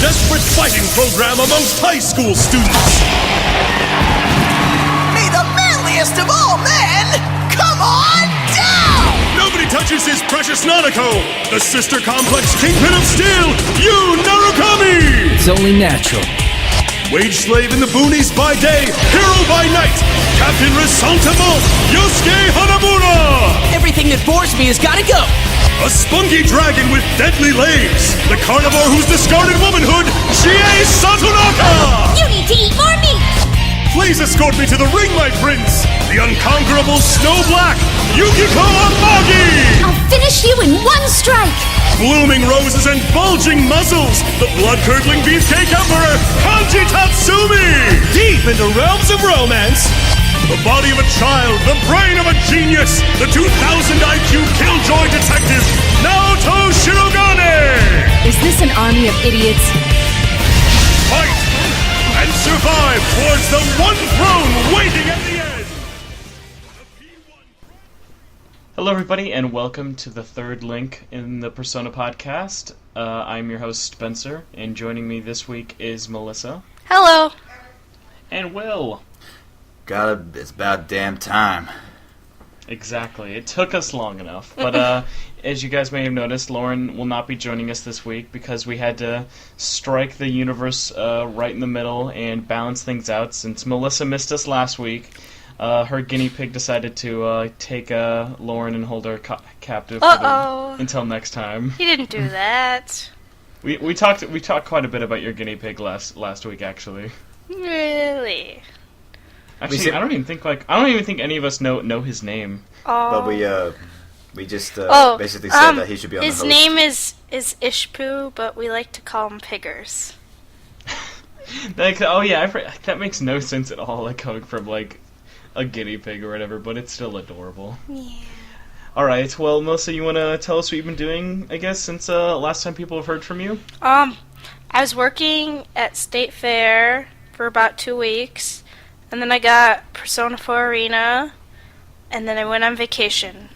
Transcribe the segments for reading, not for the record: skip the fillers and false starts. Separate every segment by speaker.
Speaker 1: desperate fighting program amongst high school students.
Speaker 2: May the manliest of all men come on down!
Speaker 1: Nobody touches his precious Nanako, the sister complex kingpin of steel, Yu Narukami!
Speaker 3: It's only natural.
Speaker 1: Wage slave in the boonies by day, hero by night, Captain Resentable, Yosuke Hanamura!
Speaker 3: Everything that bores me has gotta go.
Speaker 1: A spunky dragon with deadly legs, the carnivore who's discarded womanhood, Chie Satonaka!
Speaker 4: You need to eat more meat!
Speaker 1: Please escort me to the ring, my prince! The unconquerable Snow Black, Yukiko Amagi!
Speaker 4: I'll finish you in one strike!
Speaker 1: Blooming roses and bulging muzzles, the blood-curdling beefcake emperor, Kanji Tatsumi! Deep into realms of romance, the body of a child, the brain of a genius, the 2000 IQ killjoy detective, Naoto Shirogane!
Speaker 4: Is this an army of idiots?
Speaker 1: Fight and survive towards the one throne waiting at the end!
Speaker 5: Hello everybody, and welcome to the third link in the Persona podcast. I'm your host, Spencer, and joining me this week is Melissa.
Speaker 6: Hello.
Speaker 5: And Will.
Speaker 7: It's about damn time.
Speaker 5: Exactly. It took us long enough. But as you guys may have noticed, Lauren will not be joining us this week because we had to strike the universe right in the middle and balance things out. Since Melissa missed us last week, her guinea pig decided to take Lauren and hold her captive until next time.
Speaker 6: He didn't do that.
Speaker 5: We talked quite a bit about your guinea pig last week, actually.
Speaker 6: Really?
Speaker 5: Actually, I don't even think any of us know his name.
Speaker 7: But we just basically said that he should be on the host.
Speaker 6: His name is Ishpu, but we like to call him Piggers.
Speaker 5: That makes no sense at all, like coming from like a guinea pig or whatever, but it's still adorable.
Speaker 6: Yeah.
Speaker 5: Alright, well, Melissa, you want to tell us what you've been doing, I guess, since last time people have heard from you?
Speaker 6: I was working at State Fair for about 2 weeks, and then I got Persona 4 Arena, and then I went on vacation.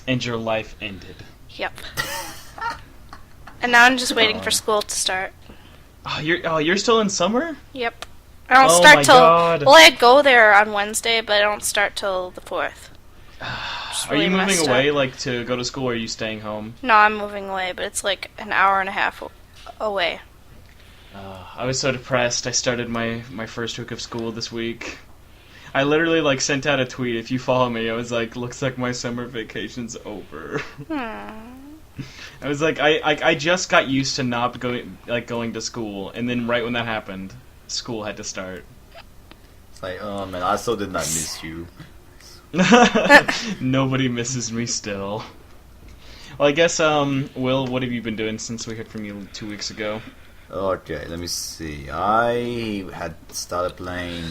Speaker 5: And your life ended.
Speaker 6: Yep. And now I'm just waiting for school to start.
Speaker 5: You're still in summer?
Speaker 6: Yep. I don't start till... God. Well, I go there on Wednesday, but I don't start till the 4th.
Speaker 5: Are you moving away, like, to go to school, or are you staying home?
Speaker 6: No, I'm moving away, but it's like an hour and a half away.
Speaker 5: I was so depressed. I started my first week of school this week. I literally, like, sent out a tweet. If you follow me, I was like, looks like my summer vacation's over. I was like, I just got used to not going to school, and then right when that happened, school had to start.
Speaker 7: It's like, oh man, I still did not miss you.
Speaker 5: Nobody misses me still. Well, I guess, Will, what have you been doing since we heard from you 2 weeks ago?
Speaker 7: Okay, let me see. I had started playing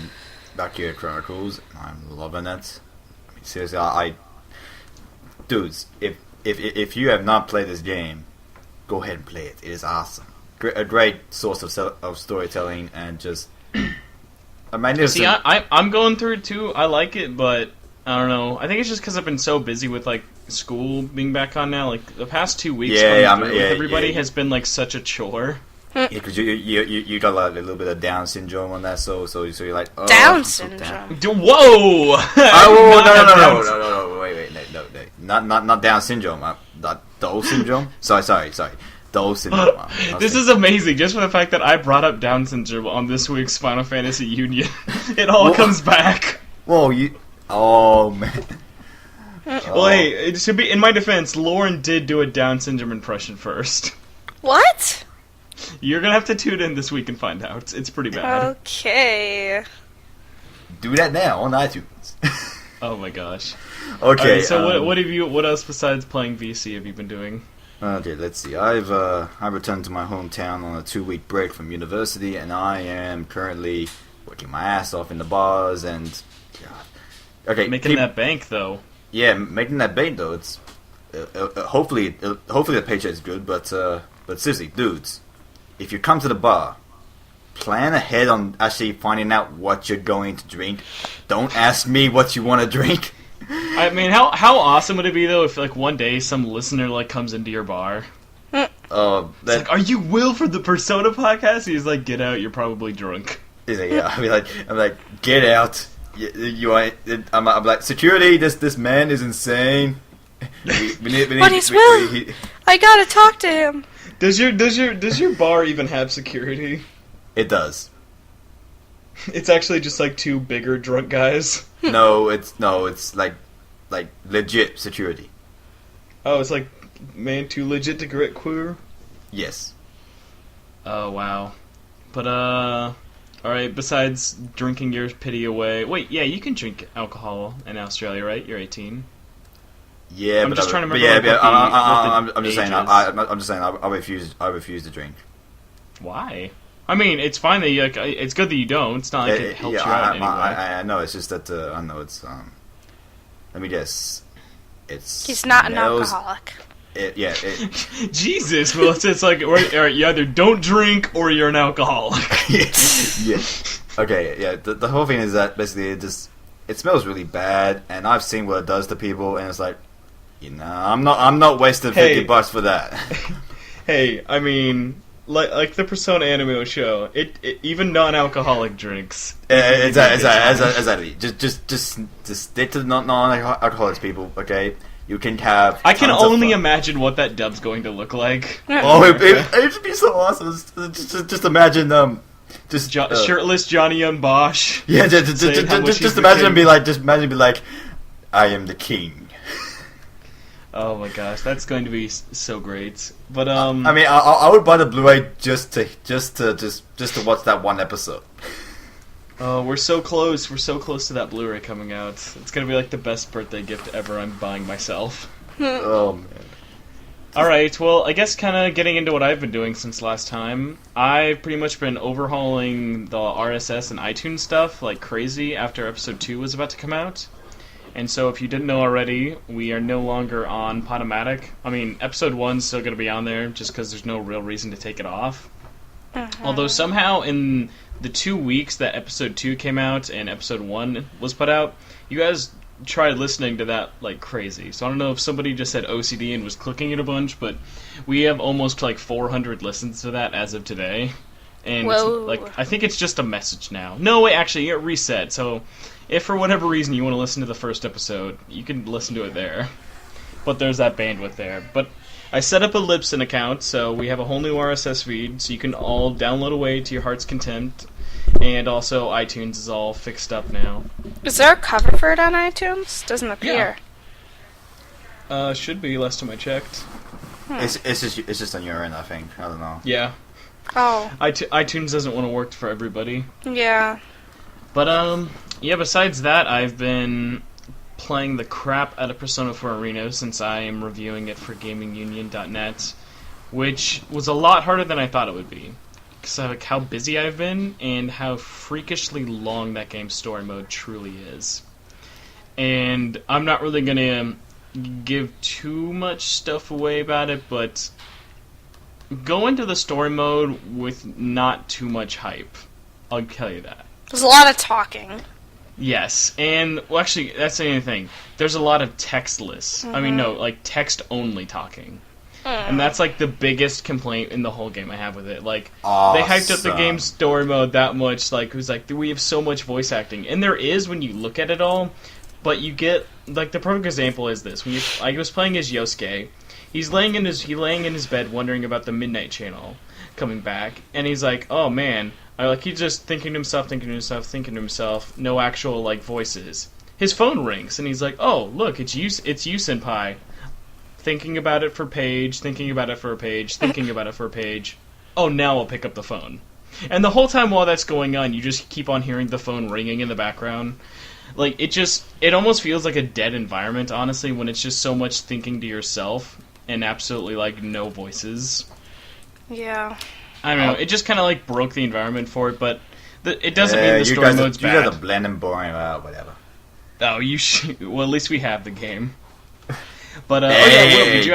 Speaker 7: Valkyria Chronicles. I'm loving it. I mean, seriously, dudes, if you have not played this game, go ahead and play it. It is awesome. A great source of storytelling and just a magnificent.
Speaker 5: See, I'm going through it too. I like it, but I don't know. I think it's just because I've been so busy with like school being back on now. Like the past 2 weeks, everybody has been like such a chore.
Speaker 7: Yeah, because you got a little bit of Down syndrome on that, so you're like, oh,
Speaker 6: Down syndrome.
Speaker 5: Whoa!
Speaker 7: No, wait, no, not Down syndrome, not Doe syndrome. Sorry, Doe syndrome.
Speaker 5: This is amazing, just for the fact that I brought up Down syndrome on this week's Final Fantasy Union. It all comes back.
Speaker 7: Whoa, oh man.
Speaker 5: Well, hey, it should be in my defense. Lauren did do a Down syndrome impression first.
Speaker 6: What?
Speaker 5: You're gonna have to tune in this week and find out. It's pretty bad.
Speaker 6: Okay.
Speaker 7: Do that now on iTunes.
Speaker 5: Oh my gosh.
Speaker 7: Okay.
Speaker 5: Right, so what else besides playing VC have you been doing?
Speaker 7: Okay, let's see. I returned to my hometown on a 2-week break from university, and I am currently working my ass off in the bars and. God. Okay.
Speaker 5: Making that bank though.
Speaker 7: Yeah, making that bank though. It's hopefully the paycheck is good, but seriously, dudes. If you come to the bar, plan ahead on actually finding out what you're going to drink. Don't ask me what you want to drink.
Speaker 5: I mean, how awesome would it be though if like one day some listener like comes into your bar? It's like, are you Will for the Persona podcast? He's like, get out, you're probably drunk.
Speaker 7: He's like, yeah. I'm like, get out. You are. I'm like, security. This man is insane. We need.
Speaker 6: But he's Will. I gotta talk to him.
Speaker 5: Does your bar even have security?
Speaker 7: It does.
Speaker 5: It's actually just like two bigger drunk guys.
Speaker 7: No, it's like legit security.
Speaker 5: Oh, it's like, man, too legit to get queer?
Speaker 7: Yes.
Speaker 5: Oh, wow. But, alright, besides drinking your pity away... Wait, yeah, you can drink alcohol in Australia, right? You're 18.
Speaker 7: Yeah,
Speaker 5: I'm
Speaker 7: but
Speaker 5: just trying to remember
Speaker 7: I'm just saying.
Speaker 5: I'm
Speaker 7: just saying. I refuse to drink.
Speaker 5: Why? I mean, it's fine that you, like, it's good that you don't. It's not like it helps you out anyway.
Speaker 7: I know. It's just that I know it's. Let me guess.
Speaker 6: He's not an alcoholic.
Speaker 5: Jesus, well, it's like, alright, you either don't drink or you're an alcoholic.
Speaker 7: Yeah. Okay. Yeah. The whole thing is that basically it smells really bad, and I've seen what it does to people, and it's like, I'm not wasting $50 for that.
Speaker 5: Hey, I mean, like the Persona anime show, it even non-alcoholic drinks.
Speaker 7: Exactly. Just stick to the non-alcoholics, people. Okay, you can have.
Speaker 5: I can only imagine what that dub's going to look like.
Speaker 7: Oh, it'd be so awesome. Just imagine
Speaker 5: shirtless Johnny and Bosch.
Speaker 7: Yeah, just imagine him be like, I am the king.
Speaker 5: Oh my gosh, that's going to be so great. But
Speaker 7: I mean, I would buy the Blu-ray just to watch that one episode.
Speaker 5: Oh, we're so close. We're so close to that Blu-ray coming out. It's gonna be like the best birthday gift ever. I'm buying myself.
Speaker 7: Oh man.
Speaker 5: Alright, well, I guess kind of getting into what I've been doing since last time. I've pretty much been overhauling the RSS and iTunes stuff like crazy after episode 2 was about to come out. And so if you didn't know already, we are no longer on Podomatic. I mean, episode 1's still going to be on there just because there's no real reason to take it off. Although somehow in the 2 weeks that episode 2 came out and episode 1 was put out, you guys tried listening to that like crazy. So I don't know if somebody just had OCD and was clicking it a bunch, but we have almost like 400 listens to that as of today. And it's, like, I think it's just a message now. No, wait, actually, it reset. So if for whatever reason you want to listen to the first episode, you can listen to it there. But there's that bandwidth there. But I set up a Libsyn account, so we have a whole new RSS feed, so you can all download away to your heart's content. And also, iTunes is all fixed up now.
Speaker 6: Is there a cover for it on iTunes? Doesn't appear.
Speaker 5: Yeah. Should be, last time I checked.
Speaker 7: It's just on your end, I think. I don't know.
Speaker 5: Yeah.
Speaker 6: Oh.
Speaker 5: iTunes doesn't want to work for everybody.
Speaker 6: Yeah.
Speaker 5: But, yeah, besides that, I've been playing the crap out of Persona 4 Arena since I am reviewing it for GamingUnion.net, which was a lot harder than I thought it would be. Because of like, how busy I've been and how freakishly long that game's story mode truly is. And I'm not really going to give too much stuff away about it, but go into the story mode with not too much hype. I'll tell you that.
Speaker 6: There's a lot of talking.
Speaker 5: Yes, and, well, actually, that's the only thing. There's a lot of textless. I mean, no, like, text-only talking. And that's, like, the biggest complaint in the whole game I have with it. Like, they hyped up the game's story mode that much, like, it was like, we have so much voice acting. And there is when you look at it all, but you get, like, the perfect example is this. When I was playing as Yosuke, he's laying in his bed wondering about the Midnight Channel coming back, and he's like, oh, man... Like, he's just thinking to himself, no actual, like, voices. His phone rings, and he's like, oh, look, it's you, Senpai. Thinking about it for a page, thinking about it for a page, thinking about it for a page. Oh, now I'll pick up the phone. And the whole time while that's going on, you just keep on hearing the phone ringing in the background. Like, it almost feels like a dead environment, honestly, when it's just so much thinking to yourself, and absolutely, like, no voices.
Speaker 6: Yeah.
Speaker 5: I don't know, it just kind of, like, broke the environment for it, but it doesn't mean the story mode's bad.
Speaker 7: You guys are bland and boring, whatever.
Speaker 5: Oh, well, at least we have the game. But, Will, did you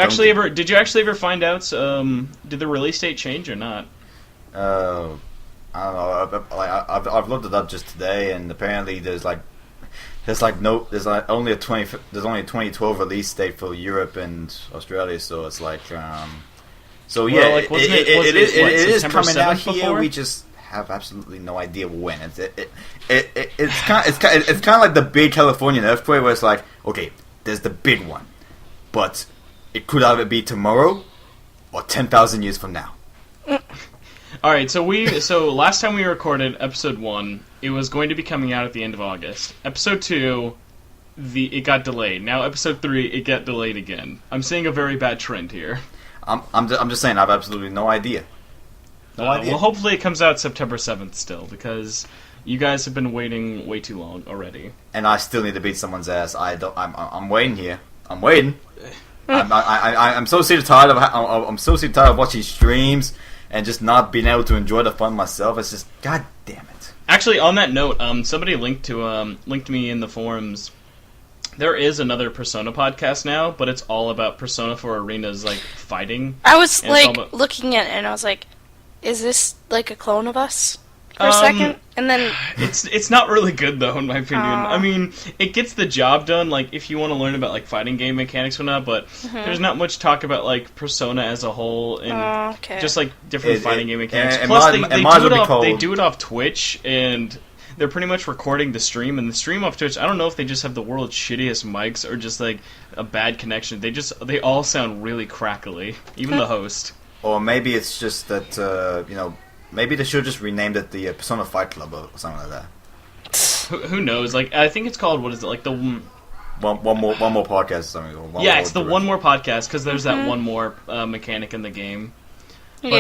Speaker 5: actually ever find out, did the release date change or not?
Speaker 7: I don't know, I've looked it up just today, and apparently there's only a 2012 release date for Europe and Australia, so it's like, So
Speaker 5: Well,
Speaker 7: yeah,
Speaker 5: like, wasn't
Speaker 7: it
Speaker 5: it
Speaker 7: is
Speaker 5: September
Speaker 7: coming out
Speaker 5: 7th
Speaker 7: here.
Speaker 5: before?
Speaker 7: We just have absolutely no idea when. It's kind of like the big Californian earthquake, where it's like, okay, there's the big one, but it could either be tomorrow or 10,000 years from now.
Speaker 5: All right, so last time we recorded episode 1, it was going to be coming out at the end of August. Episode 2, it got delayed. Now episode 3, it got delayed again. I'm seeing a very bad trend here.
Speaker 7: I'm just saying, I have absolutely no idea. No idea.
Speaker 5: Well, hopefully it comes out September 7th still, because you guys have been waiting way too long already.
Speaker 7: And I still need to beat someone's ass. I'm waiting here. I'm waiting. I'm so sick and tired I'm so sick and tired of watching streams and just not being able to enjoy the fun myself. It's just, god damn it.
Speaker 5: Actually, on that note, somebody linked me in the forums. There is another Persona podcast now, but it's all about Persona 4 Arena's like fighting.
Speaker 6: I was
Speaker 5: And it's all
Speaker 6: like
Speaker 5: about-
Speaker 6: looking at it and I was like, is this like a clone of us? For a second, and then
Speaker 5: It's not really good though, in my opinion.
Speaker 6: Aw.
Speaker 5: I mean, it gets the job done, like if you want to learn about like fighting game mechanics or not, but there's not much talk about like Persona as a whole and
Speaker 6: okay.
Speaker 5: just like different fighting game mechanics.
Speaker 7: it
Speaker 5: Plus,
Speaker 7: might-
Speaker 5: they
Speaker 7: it might as
Speaker 5: do
Speaker 7: well
Speaker 5: it
Speaker 7: be
Speaker 5: off.
Speaker 7: called-
Speaker 5: They do it off Twitch, and they're pretty much recording the stream. And the stream off Twitch, I don't know if they just have the world's shittiest mics or just like a bad connection. They all sound really crackly, even the host.
Speaker 7: Or maybe it's just that, maybe they should just renamed it the Persona Fight Club or something like that.
Speaker 5: Who knows? Like I think it's called, what is it? Like the
Speaker 7: One more podcast or something. Or
Speaker 5: it's the one more podcast because there's that one more mechanic in the game. But,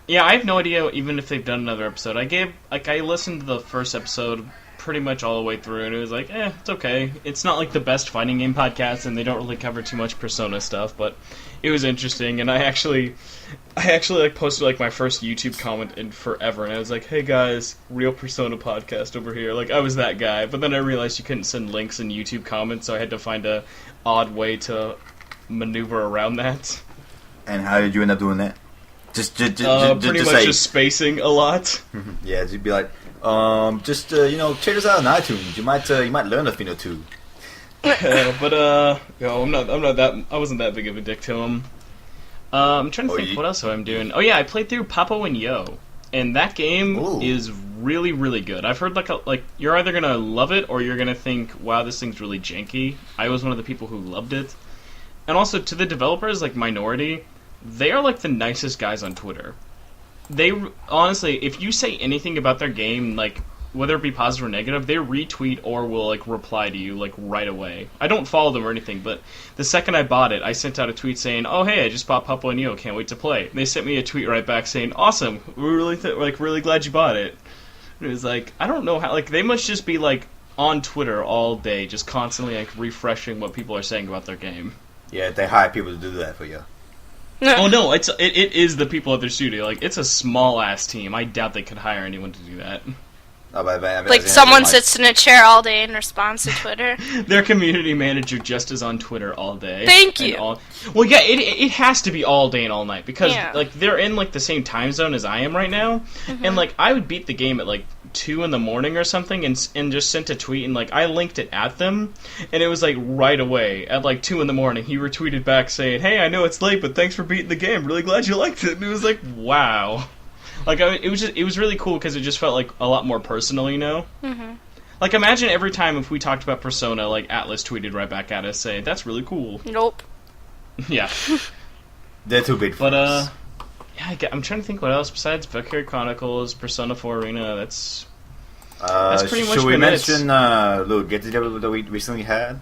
Speaker 6: yeah.
Speaker 5: I have no idea even if they've done another episode. I listened to the first episode pretty much all the way through, and it was like, it's okay. It's not like the best fighting game podcast, and they don't really cover too much Persona stuff, but it was interesting, and I actually like posted like my first YouTube comment in forever, and I was like, hey guys, real Persona podcast over here. Like, I was that guy, but then I realized you couldn't send links in YouTube comments, so I had to find a odd way to maneuver around that.
Speaker 7: And how did you end up doing that? Just
Speaker 5: Pretty much
Speaker 7: say,
Speaker 5: just spacing a lot.
Speaker 7: yeah, just be like, check us out on iTunes. You might learn a thing or two.
Speaker 5: I wasn't that big of a dick to him. I'm trying to think what else I'm doing. Oh yeah, I played through Papo and Yo, and that game is really, really good. I've heard like you're either gonna love it or you're gonna think, wow, this thing's really janky. I was one of the people who loved it, and also to the developers, like Minority, they are like the nicest guys on Twitter. They honestly, if you say anything about their game, like whether it be positive or negative, they retweet or will like reply to you like right away. I don't follow them or anything, but the second I bought it, I sent out a tweet saying, "Oh hey, I just bought Papo and Yo, can't wait to play." And they sent me a tweet right back saying, "Awesome, we're really glad you bought it." And it was like, I don't know how, like they must just be like on Twitter all day, just constantly like refreshing what people are saying about their game.
Speaker 7: Yeah, they hire people to do that for you.
Speaker 5: Oh no, it is the people at their studio. Like it's a small ass team. I doubt they could hire anyone to do that.
Speaker 7: Oh,
Speaker 6: Like someone sits in a chair all day and responds to Twitter.
Speaker 5: Their community manager just is on Twitter all day.
Speaker 6: Thank you.
Speaker 5: Well, yeah, it has to be all day and all night because
Speaker 6: Yeah.
Speaker 5: they're in like the same time zone as I am right now, and like I would beat the game at like 2 in the morning or something, and just sent a tweet and like I linked it at them, and it was like right away at like 2 in the morning. He retweeted back saying, "Hey, I know it's late, but thanks for beating the game. Really glad you liked it." And it was like, wow. Like it was really cool because it just felt like a lot more personal, you know. Mm-hmm. Like imagine every time if we talked about Persona, like Atlas tweeted right back at us saying, "That's really cool."
Speaker 6: Nope.
Speaker 5: Yeah.
Speaker 7: They're too big for us.
Speaker 5: I'm trying to think what else besides Valkyrie Chronicles, Persona 4 Arena. That's pretty much
Speaker 7: should we
Speaker 5: been it.
Speaker 7: mention little get together that we recently had?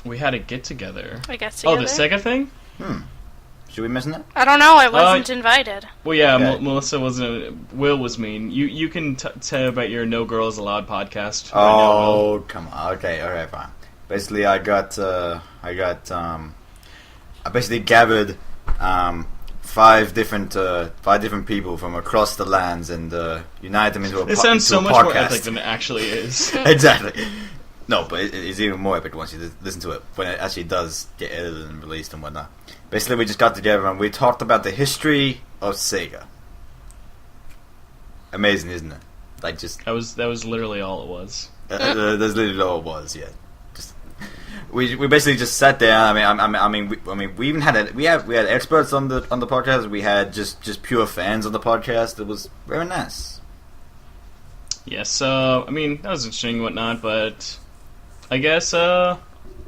Speaker 5: We had a get together.
Speaker 6: I guess.
Speaker 5: Oh, the Sega thing?
Speaker 7: Should we mention that?
Speaker 6: I don't know. I wasn't invited.
Speaker 5: Well, yeah,
Speaker 7: Okay.
Speaker 5: Melissa wasn't. Will was mean. You can tell about your No Girls Allowed podcast.
Speaker 7: Oh, come on. Okay, alright, fine. Basically, I basically gathered 5 different people from across the lands and united them into a podcast.
Speaker 5: It sounds so much more epic than it actually is.
Speaker 7: Exactly. No, but it's even more epic once you listen to it, when it actually does get edited and released and whatnot. Basically, we just got together and we talked about the history of Sega. Amazing, isn't it? Like, just...
Speaker 5: That was literally all it was.
Speaker 7: That's literally all it was, yeah. Just we basically just sat there. We even had we had experts on the podcast. We had just pure fans on the podcast. It was very nice.
Speaker 5: Yes, that was interesting and whatnot, but I guess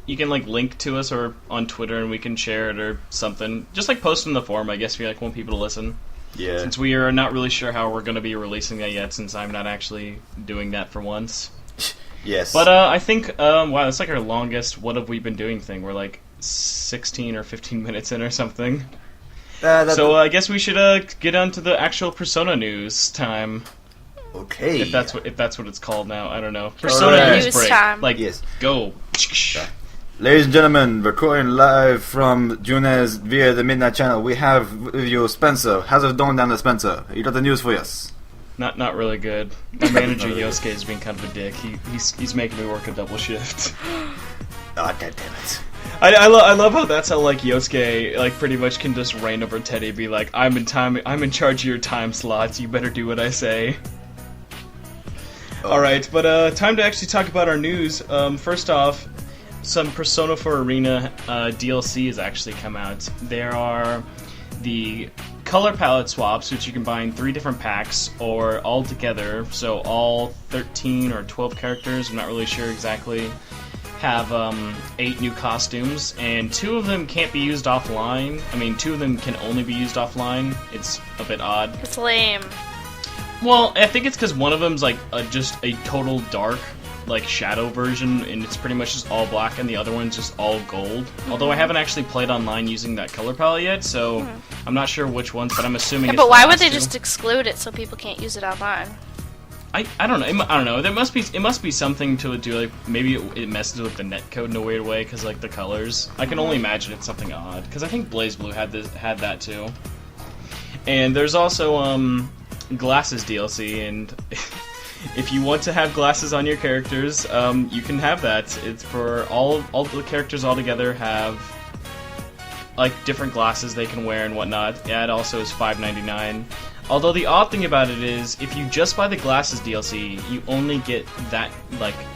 Speaker 5: you can link to us or on Twitter and we can share it or something. Just post in the forum, I guess, if you want people to listen.
Speaker 7: Yeah.
Speaker 5: Since we are not really sure how we're going to be releasing that yet, since I'm not actually doing that for once.
Speaker 7: Yes.
Speaker 5: But I think, wow, that's our longest what have we been doing thing. We're 16 or 15 minutes in or something. So I guess we should get on to the actual Persona news time.
Speaker 7: Okay.
Speaker 5: If that's what it's called now, I don't know. Persona news break.
Speaker 6: Time.
Speaker 7: Yes.
Speaker 5: Go.
Speaker 7: Ladies and gentlemen, recording live from Junes via the Midnight Channel, we have with you Spencer. How's it going down there, Spencer? You got the news for us?
Speaker 5: Not really good. My manager Yosuke is being kind of a dick. He's making me work a double shift.
Speaker 7: Oh, damn it.
Speaker 5: I love how that's how Yosuke pretty much can just reign over Teddy, be like, I'm in charge of your time slots. You better do what I say. All right, but time to actually talk about our news. First off, some Persona 4 Arena DLC has actually come out. There are the color palette swaps, which you can buy in 3 different packs, or all together, so all 13 or 12 characters, I'm not really sure exactly, have 8 new costumes, and 2 of them can't be used offline. 2 of them can only be used offline. It's a bit odd.
Speaker 6: It's lame.
Speaker 5: Well, I think it's because one of them's just a total dark shadow version, and it's pretty much just all black, and the other one's just all gold. Although I haven't actually played online using that color palette yet, so I'm not sure which ones, but I'm assuming it's
Speaker 6: but why would
Speaker 5: the
Speaker 6: they
Speaker 5: last 2.
Speaker 6: just exclude it so people can't use it online?
Speaker 5: I don't know. I don't know. It must be something to do. Maybe it messes with the netcode in a weird way because the colors. I can only imagine it's something odd because I think BlazBlue had that too. And there's also glasses DLC, and if you want to have glasses on your characters, you can have that. It's for all the characters all together have different glasses they can wear and whatnot. Yeah, it also is $5.99. Although the odd thing about it is, if you just buy the glasses DLC, you only get that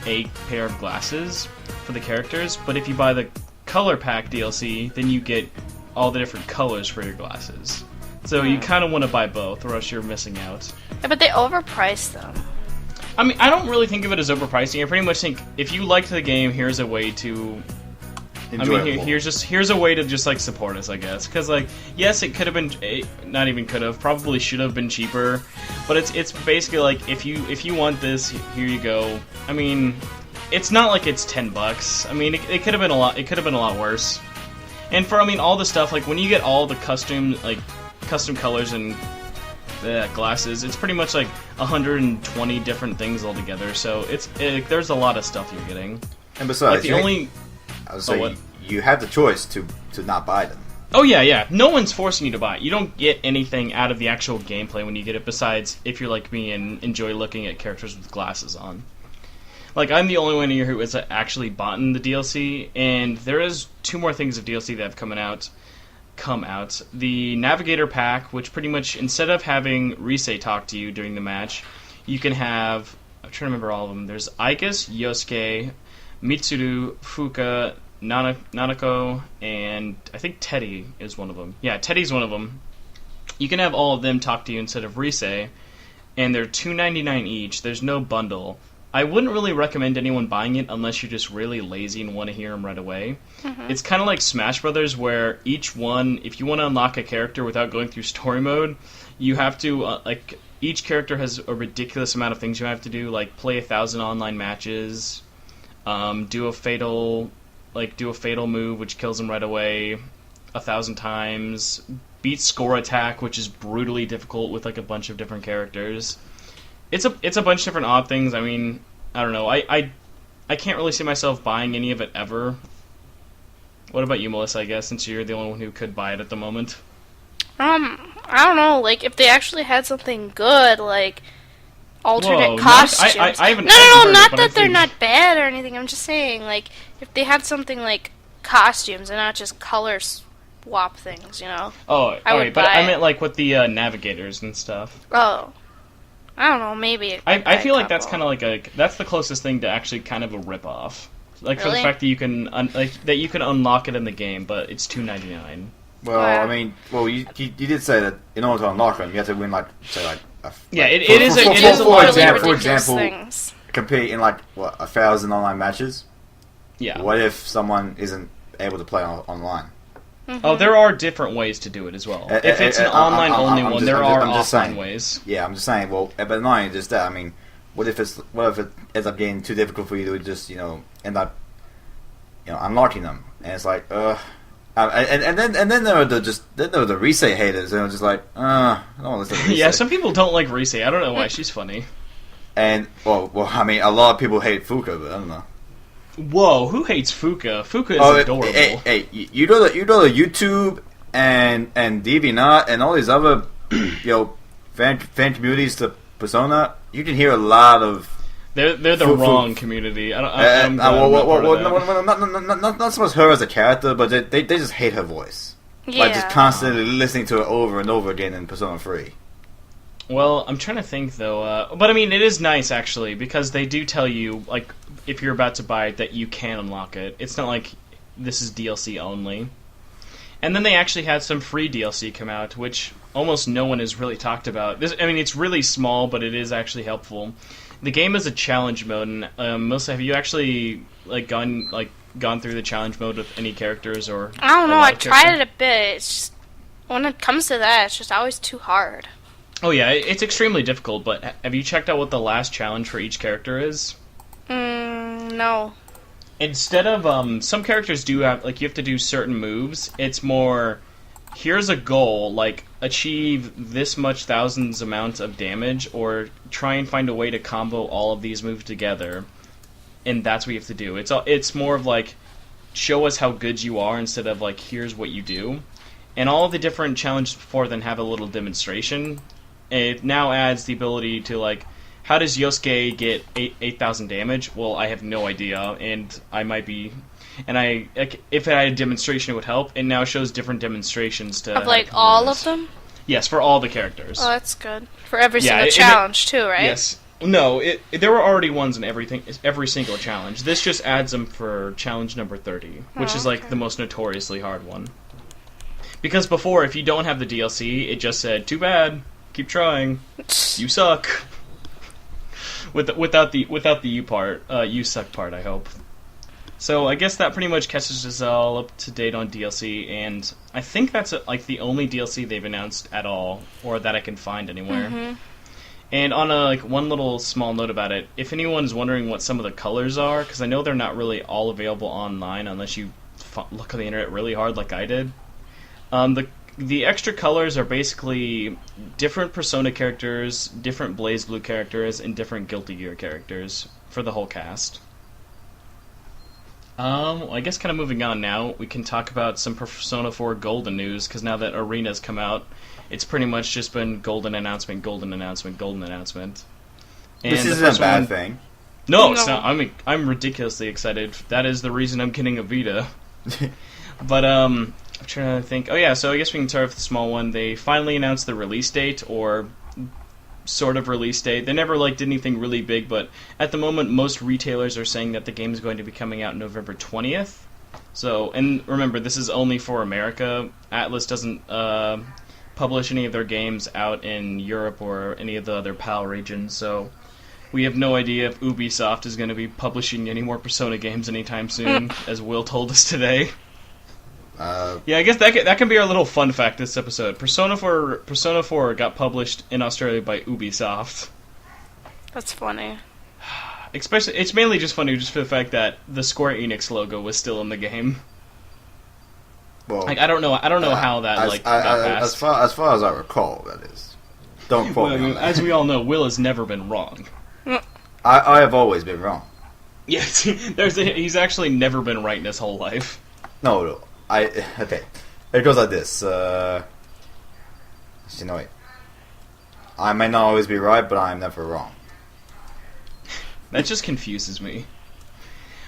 Speaker 5: a pair of glasses for the characters. But if you buy the color pack DLC, then you get all the different colors for your glasses. So you kind of want to buy both, or else you're missing out.
Speaker 6: Yeah, but they overprice them.
Speaker 5: I don't really think of it as overpricing. I pretty much think if you liked the game, here's a way to. Here's a way to just support us, I guess. Because yes, it could have been, not even could have, probably should have been cheaper. But it's basically if you want this, here you go. It's not like it's $10. It could have been a lot. It could have been a lot worse. And for all the stuff when you get all the custom colors and glasses, it's pretty much 120 different things altogether. So there's a lot of stuff you're getting.
Speaker 7: And besides,
Speaker 5: I would say
Speaker 7: you have the choice to not buy them.
Speaker 5: Oh yeah. No one's forcing you to buy it. You don't get anything out of the actual gameplay when you get it, besides if you're like me and enjoy looking at characters with glasses on. I'm the only one here who has actually bought in the DLC, and there is 2 more things of DLC that have come out. The Navigator Pack, which pretty much, instead of having Risei talk to you during the match, you can have, I'm trying to remember all of them, there's Aigus, Yosuke, Mitsuru, Fuka, Nanako, and I think Teddy is one of them. Yeah, Teddy's one of them. You can have all of them talk to you instead of Risei, and they're $2.99 each. There's no bundle. I wouldn't really recommend anyone buying it unless you're just really lazy and want to hear them right away. It's kind of like Smash Brothers, where each one, if you want to unlock a character without going through story mode, you have to, each character has a ridiculous amount of things you have to do, play 1,000 online matches, do a fatal move which kills them right away 1,000 times, beat score attack, which is brutally difficult with a bunch of different characters. It's a bunch of different odd things. I don't know. I can't really see myself buying any of it ever. What about you, Melissa, I guess, since you're the only one who could buy it at the moment?
Speaker 6: I don't know, if they actually had something good, alternate costumes.
Speaker 5: I haven't
Speaker 6: not that they're not bad or anything. I'm just saying, if they had something costumes and not just color swap things,
Speaker 5: Oh,
Speaker 6: I would
Speaker 5: but
Speaker 6: buy
Speaker 5: I
Speaker 6: it.
Speaker 5: meant with the navigators and stuff.
Speaker 6: Oh. I don't know, maybe.
Speaker 5: I feel like that's kind of that's the closest thing to actually kind of a rip-off. Like, for the
Speaker 6: Really?
Speaker 5: fact that you can that you can unlock it in the game, but it's $2.99.
Speaker 7: Well,
Speaker 6: Wow.
Speaker 7: I mean, you did say that in order to unlock them, you have to win, like, say, like...
Speaker 5: Yeah, it
Speaker 6: They
Speaker 5: is
Speaker 6: do
Speaker 5: a
Speaker 6: really
Speaker 5: lot of
Speaker 6: ridiculous
Speaker 7: for example,
Speaker 6: things.
Speaker 7: compete in, like, 1,000 online matches.
Speaker 5: Yeah.
Speaker 7: What if someone isn't able to play online?
Speaker 5: Oh, there are different ways to do it as well. If it's an online-only one, there are offline ways.
Speaker 7: Yeah, I'm just saying. Well, but not only just that. I mean, what if it ends up getting too difficult for you to just end up unlocking them, and it's like and then there are the reset haters, and I'm just like I don't want to listen to reset.
Speaker 5: Yeah, some people don't like Reese. I don't know why. She's funny.
Speaker 7: And well, I mean, a lot of people hate Fuka, but I don't know.
Speaker 5: Whoa, who hates Fuka? Fuka is adorable.
Speaker 7: Hey, you go to YouTube and DeviantArt and all these other fan communities to Persona. You can hear a lot of.
Speaker 5: They're the wrong community. I'm
Speaker 7: not so much her as a character, but they just hate her voice.
Speaker 6: Yeah.
Speaker 7: Like just constantly listening to it over and over again in Persona 3.
Speaker 5: Well, I'm trying to think though, but I mean, it is nice actually because they do tell you like if you're about to buy it that you can unlock it. It's not like this is DLC only. And then they actually had some free DLC come out, which almost no one has really talked about. I mean, it's really small, but it is actually helpful. The game is a challenge mode, and Melissa, have you actually gone through the challenge mode with any characters or?
Speaker 6: I don't know. I tried it a bit. It's just when it comes to that, it's just always too hard.
Speaker 5: Oh yeah, it's extremely difficult. But have you checked out what the last challenge for each character is?
Speaker 6: No.
Speaker 5: Instead of some characters do have you have to do certain moves. It's more here's a goal, like achieve this much thousands amounts of damage, or try and find a way to combo all of these moves together, and that's what you have to do. It's more of like show us how good you are instead of like here's what you do. And all of the different challenges before then have a little demonstration. It now adds the ability to how does Yosuke get 8,000 damage? Well, I have no idea, and I might be... And if it had a demonstration, it would help. It now shows different demonstrations to...
Speaker 6: Of all of them?
Speaker 5: Yes, for all the characters.
Speaker 6: Oh, that's good. For every single challenge, too, right?
Speaker 5: Yes. No, there were already ones in every single challenge. This just adds them for challenge number 30, which is the most notoriously hard one. Because before, if you don't have the DLC, it just said, too bad, keep trying, you suck. Without the you part, you suck part, I hope. So I guess that pretty much catches us all up to date on DLC, and I think that's the only DLC they've announced at all, or that I can find anywhere. Mm-hmm. And on one little small note about it, if anyone's wondering what some of the colors are, because I know they're not really all available online unless you look on the internet really hard like I did. The extra colors are basically different Persona characters, different BlazBlue characters, and different Guilty Gear characters for the whole cast. I guess kind of moving on now, we can talk about some Persona 4 Golden news, because now that Arena's come out, it's pretty much just been Golden announcement, Golden announcement, Golden announcment. And
Speaker 7: this isn't a bad thing.
Speaker 5: No, it's not. I'm ridiculously excited. That is the reason I'm getting a Vita. But, I'm trying to think. Oh yeah, so I guess we can start with the small one. They finally announced the release date, or sort of release date. They never did anything really big, but at the moment most retailers are saying that the game is going to be coming out November 20th. So, and remember, this is only for America. Atlas doesn't publish any of their games out in Europe or any of the other PAL regions, so we have no idea if Ubisoft is going to be publishing any more Persona games anytime soon, as Will told us today. Yeah, I guess that can be our little fun fact this episode. Persona 4 got published in Australia by Ubisoft.
Speaker 6: That's funny.
Speaker 5: Especially, it's mainly just funny just for the fact that the Square Enix logo was still in the game.
Speaker 7: Well,
Speaker 5: I don't know how that got passed.
Speaker 7: As far as I recall, that is. Don't quote me on that.
Speaker 5: As we all know, Will has never been wrong.
Speaker 7: I have always been wrong.
Speaker 5: Yes, he's actually never been right in his whole life.
Speaker 7: No. Okay. It goes like this. Wait. I may not always be right, but I'm never wrong.
Speaker 5: That just confuses me.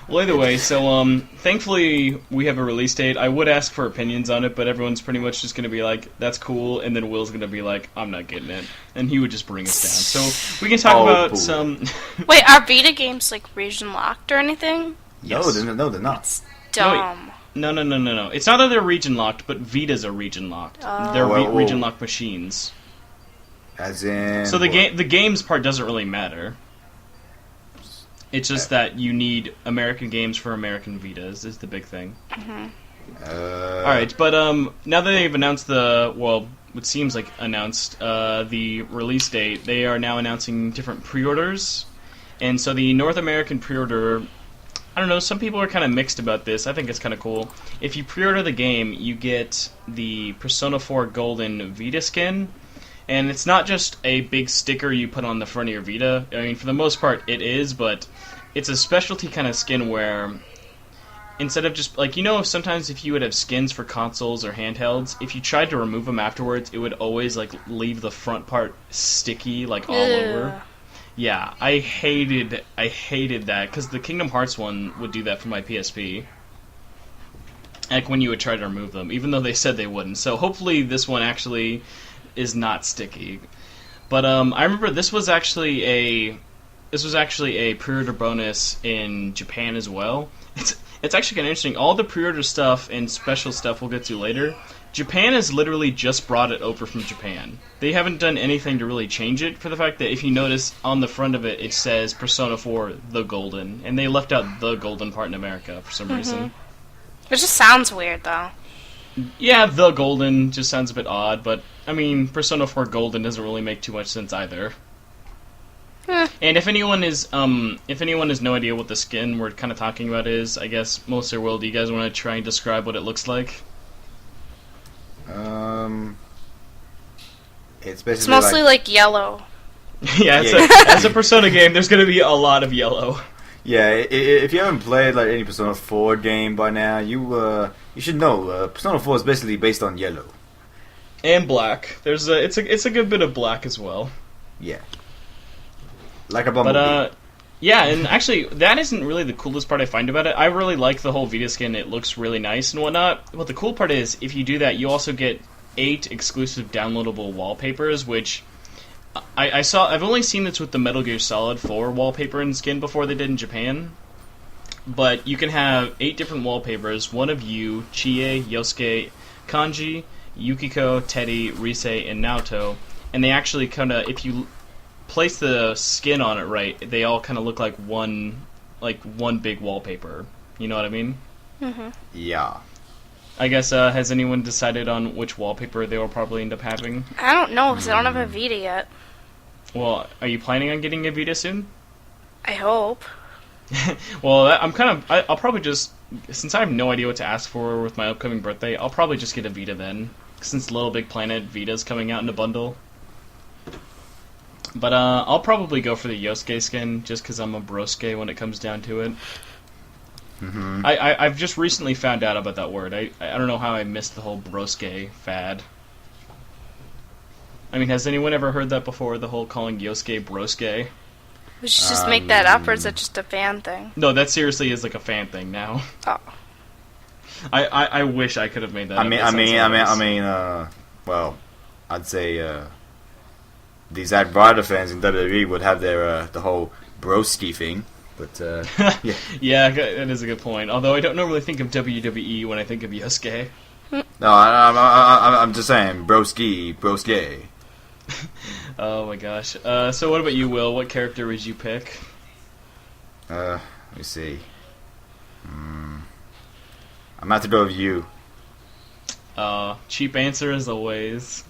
Speaker 5: Well, either way, so thankfully we have a release date. I would ask for opinions on it, but everyone's pretty much just going to be like, that's cool, and then Will's going to be like, I'm not getting it. And he would just bring us down. So we can talk about some...
Speaker 6: Wait, are Vita games region locked or anything?
Speaker 5: Yes.
Speaker 7: No, they're not.
Speaker 6: Dumb.
Speaker 5: No. It's not that they're region locked, but Vitas are region locked. They're region locked machines.
Speaker 7: As in.
Speaker 5: So the games part doesn't really matter. It's just that you need American games for American Vitas is the big thing. All right, but now that they've announced what seems like announced the release date, they are now announcing different pre-orders, and so the North American pre-order. I don't know, some people are kind of mixed about this. I think it's kind of cool. If you pre-order the game, you get the Persona 4 Golden Vita skin, and it's not just a big sticker you put on the front of your Vita. I mean, for the most part, it is, but it's a specialty kind of skin where instead of just, like, sometimes if you would have skins for consoles or handhelds, if you tried to remove them afterwards, it would always, like, leave the front part sticky, like, all over. Yeah, I hated that, because the Kingdom Hearts one would do that for my PSP. Like, when you would try to remove them, even though they said they wouldn't. So hopefully this one actually is not sticky. But I remember this was actually a pre-order bonus in Japan as well. It's actually kind of interesting. All the pre-order stuff and special stuff we'll get to later, Japan has literally just brought it over from Japan. They haven't done anything to really change it, for the fact that if you notice on the front of it, it says Persona 4 The Golden, and they left out the Golden part in America for some reason.
Speaker 6: It just sounds weird, though.
Speaker 5: Yeah, The Golden just sounds a bit odd, but, I mean, Persona 4 Golden doesn't really make too much sense either. And if anyone has no idea what the skin we're kind of talking about is, I guess, Melissa, Will, do you guys want to try and describe what it looks like?
Speaker 7: It's basically
Speaker 6: It's mostly like yellow.
Speaker 5: Yeah, as a Persona game, there's going to be a lot of yellow.
Speaker 7: Yeah, if you haven't played like any Persona 4 game by now, you should know Persona 4 is basically based on yellow
Speaker 5: and black. It's a good bit of black as well.
Speaker 7: Yeah, like a bumblebee.
Speaker 5: But yeah, and actually, that isn't really the coolest part I find about it. I really like the whole Vita skin. It looks really nice and whatnot. But the cool part is, if you do that, you also get 8 exclusive downloadable wallpapers, which I saw. I've only seen this with the Metal Gear Solid 4 wallpaper and skin before they did in Japan. But you can have 8 different wallpapers, one of you, Chie, Yosuke, Kanji, Yukiko, Teddy, Rise, and Naoto. And they actually kind of, if you place the skin on it right, they all kind of look like one big wallpaper. You know what I mean?
Speaker 7: Yeah.
Speaker 5: I guess, has anyone decided on which wallpaper they will probably end up having?
Speaker 6: I don't know, because I don't have a Vita yet.
Speaker 5: Well, are you planning on getting a Vita soon?
Speaker 6: I hope.
Speaker 5: Well, I'll probably just, since I have no idea what to ask for with my upcoming birthday, I'll probably just get a Vita then. Since Little Big Planet Vita's coming out in a bundle. But I'll probably go for the Yosuke skin, just because I'm a brosuke when it comes down to it.
Speaker 7: Mm-hmm.
Speaker 5: I've just recently found out about that word. I don't know how I missed the whole brosuke fad. I mean, has anyone ever heard that before, the whole calling Yosuke brosuke?
Speaker 6: We should just make that up, or is it just a fan thing?
Speaker 5: No, that seriously is like a fan thing now.
Speaker 6: Oh.
Speaker 5: I wish I could have made that up.
Speaker 7: Well, I'd say these Zack Ryder fans in WWE would have their the whole broski thing, but yeah.
Speaker 5: Yeah, that is a good point. Although I don't normally think of WWE when I think of Yosuke.
Speaker 7: No, I'm just saying broski.
Speaker 5: Oh my gosh. So what about you, Will? What character would you pick?
Speaker 7: Let me see. I'm about to go with you.
Speaker 5: Cheap answer as always.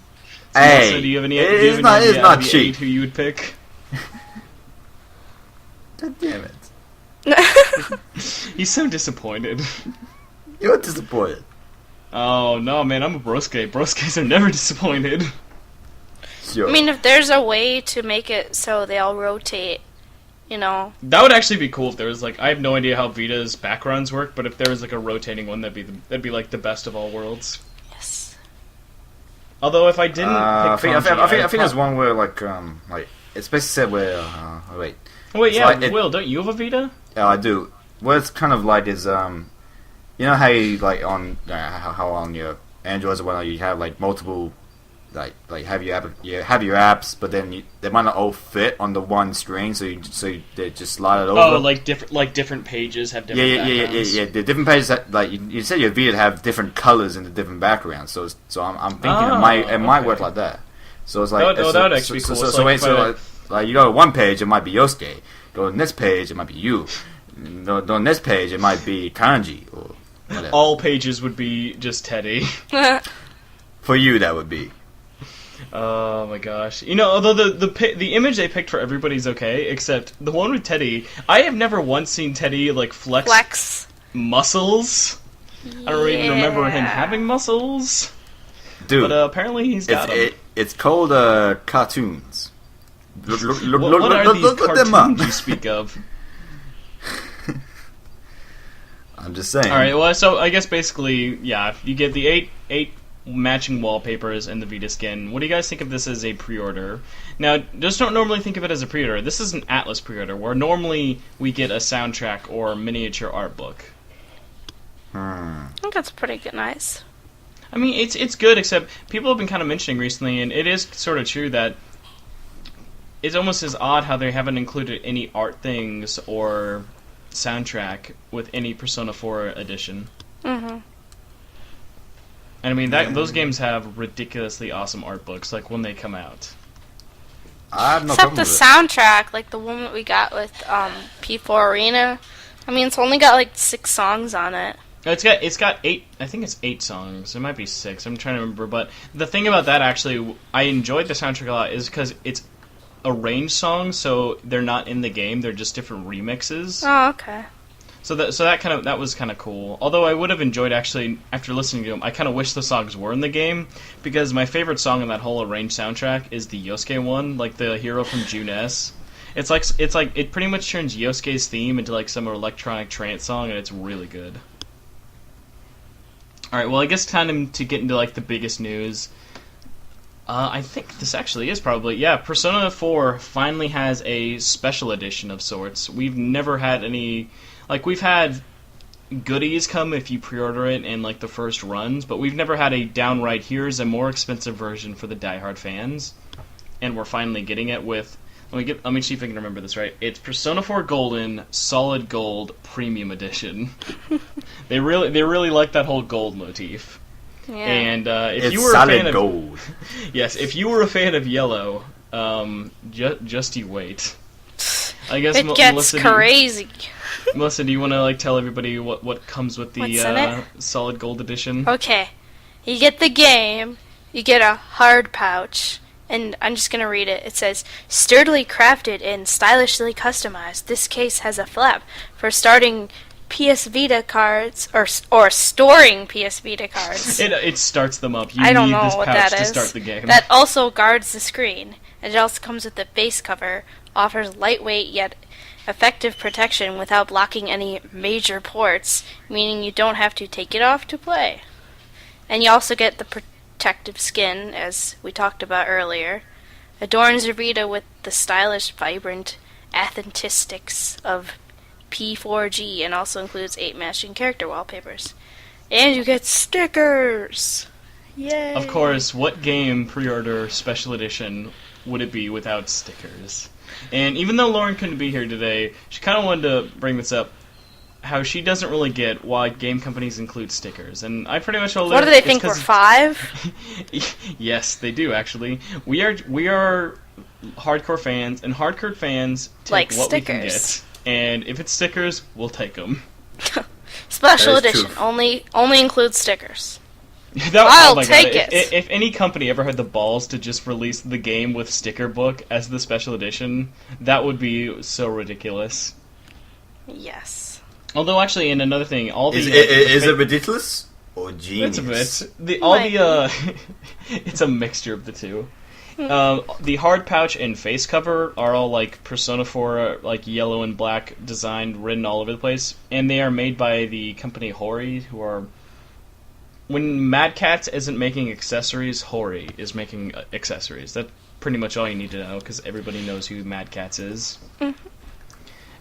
Speaker 7: Hey,
Speaker 5: so do you have any
Speaker 7: it's not cheap.
Speaker 5: Who you would pick?
Speaker 7: God damn it!
Speaker 5: He's so disappointed.
Speaker 7: You're disappointed.
Speaker 5: Oh no, man! I'm a brosuke. Broskes are never disappointed.
Speaker 7: Sure.
Speaker 6: I mean, if there's a way to make it so they all rotate, you know.
Speaker 5: That would actually be cool if there was like, I have no idea how Vita's backgrounds work, but if there was like a rotating one, that'd be like the best of all worlds.
Speaker 6: Yes.
Speaker 5: Although if I didn't pick Kanji,
Speaker 7: I think there's one where like it's basically said where wait.
Speaker 5: Oh, wait, yeah,
Speaker 7: like
Speaker 5: Will, don't you have a Vita?
Speaker 7: Yeah, I do. What it's kind of like is you know how you like on how on your Androids or whatnot you have like multiple like have your apps, but then they might not all fit on the one string, so they just slide it over.
Speaker 5: Oh, like different pages have different backgrounds.
Speaker 7: Yeah. The different pages that, like you said, your Vita have different colors in the different backgrounds. So I'm thinking it might work like that. So it's like
Speaker 5: that would actually be cool.
Speaker 7: Like you go to one page, it might be Yosuke. Go to the next page, it might be you. Go to the next page, it might be Kanji or whatever.
Speaker 5: All pages would be just Teddy.
Speaker 7: For you, that would be.
Speaker 5: Oh my gosh! You know, although the image they picked for everybody's okay, except the one with Teddy, I have never once seen Teddy like flex muscles. I don't even remember him having muscles.
Speaker 7: Dude,
Speaker 5: but apparently he's got them.
Speaker 7: It's called cartoons.
Speaker 5: What are these cartoons you speak of?
Speaker 7: I'm just saying.
Speaker 5: All right. Well, so I guess basically, yeah, you get the eight matching wallpapers and the Vita skin. What do you guys think of this as a pre-order? Now, just don't normally think of it as a pre-order. This is an Atlas pre-order, where normally we get a soundtrack or miniature art book.
Speaker 6: I think that's pretty good, nice.
Speaker 5: I mean, it's good, except people have been kind of mentioning recently, and it is sort of true that it's almost as odd how they haven't included any art things or soundtrack with any Persona 4 edition.
Speaker 6: Mm-hmm.
Speaker 5: And I mean, those games have ridiculously awesome art books, like when they come out.
Speaker 7: I have no
Speaker 6: Except
Speaker 7: problem
Speaker 6: the
Speaker 7: with it.
Speaker 6: soundtrack, like the one that we got with P4 Arena. I mean, it's only got like 6 songs on it.
Speaker 5: It's got 8. I think it's 8 songs. It might be 6. I'm trying to remember. But the thing about that, actually, I enjoyed the soundtrack a lot, is because it's arranged songs, so they're not in the game. They're just different remixes.
Speaker 6: Oh, okay.
Speaker 5: So that was kind of cool. Although I would have enjoyed, actually, after listening to them, I kind of wish the songs were in the game, because my favorite song in that whole arranged soundtrack is the Yosuke one, like the hero from June S. It's like it pretty much turns Yosuke's theme into like some electronic trance song, and it's really good. All right, well, I guess time to get into like the biggest news. I think this actually is probably Persona 4 finally has a special edition of sorts. We've never had any. Like, we've had goodies come if you pre-order it in, like, the first runs, but we've never had a downright, here's a more expensive version for the diehard fans. And we're finally getting it with... Let me see if I can remember this right. It's Persona 4 Golden Solid Gold Premium Edition. They really like that whole gold motif.
Speaker 6: Yeah.
Speaker 5: And if
Speaker 7: It's
Speaker 5: you were
Speaker 7: solid
Speaker 5: a fan of
Speaker 7: gold.
Speaker 5: Yes, if you were a fan of yellow, just you wait. I guess
Speaker 6: It gets crazy.
Speaker 5: Melissa, do you want to like tell everybody what comes with the Solid Gold Edition?
Speaker 6: Okay. You get the game, you get a hard pouch, and I'm just going to read it. It says, sturdily crafted and stylishly customized, this case has a flap for starting PS Vita cards, or storing PS Vita cards.
Speaker 5: It starts them up. You
Speaker 6: I don't
Speaker 5: need
Speaker 6: know
Speaker 5: this
Speaker 6: what
Speaker 5: pouch
Speaker 6: that
Speaker 5: to
Speaker 6: is.
Speaker 5: start the game.
Speaker 6: That also guards the screen. And it also comes with the base cover, offers lightweight yet effective protection without blocking any major ports, meaning you don't have to take it off to play. And you also get the protective skin, as we talked about earlier. Adorns your Vita with the stylish, vibrant authentistics of P4G, and also includes 8 matching character wallpapers. And you get stickers! Yay!
Speaker 5: Of course, what game pre-order special edition would it be without stickers? And even though Lauren couldn't be here today, she kind of wanted to bring this up, how she doesn't really get why game companies include stickers. And I pretty much told her...
Speaker 6: What do they think, we're 5?
Speaker 5: Yes, they do, actually. We are hardcore fans, and hardcore fans take
Speaker 6: Like
Speaker 5: what we can
Speaker 6: stickers.
Speaker 5: get. And if it's stickers, we'll take them.
Speaker 6: Special
Speaker 7: That is
Speaker 6: edition.
Speaker 7: true.
Speaker 6: Only includes stickers.
Speaker 5: I'll
Speaker 6: take it.
Speaker 5: If any company ever had the balls to just release the game with sticker book as the special edition, that would be so ridiculous.
Speaker 6: Yes.
Speaker 5: Although, actually, and another thing, all the
Speaker 7: Is it ridiculous or genius?
Speaker 5: It's a bit. It's a mixture of the two. The hard pouch and face cover are all like Persona 4, like yellow and black designed, written all over the place, and they are made by the company Hori, who are. When Mad Catz isn't making accessories, Hori is making accessories. That's pretty much all you need to know, because everybody knows who Mad Catz is.
Speaker 6: Mm-hmm.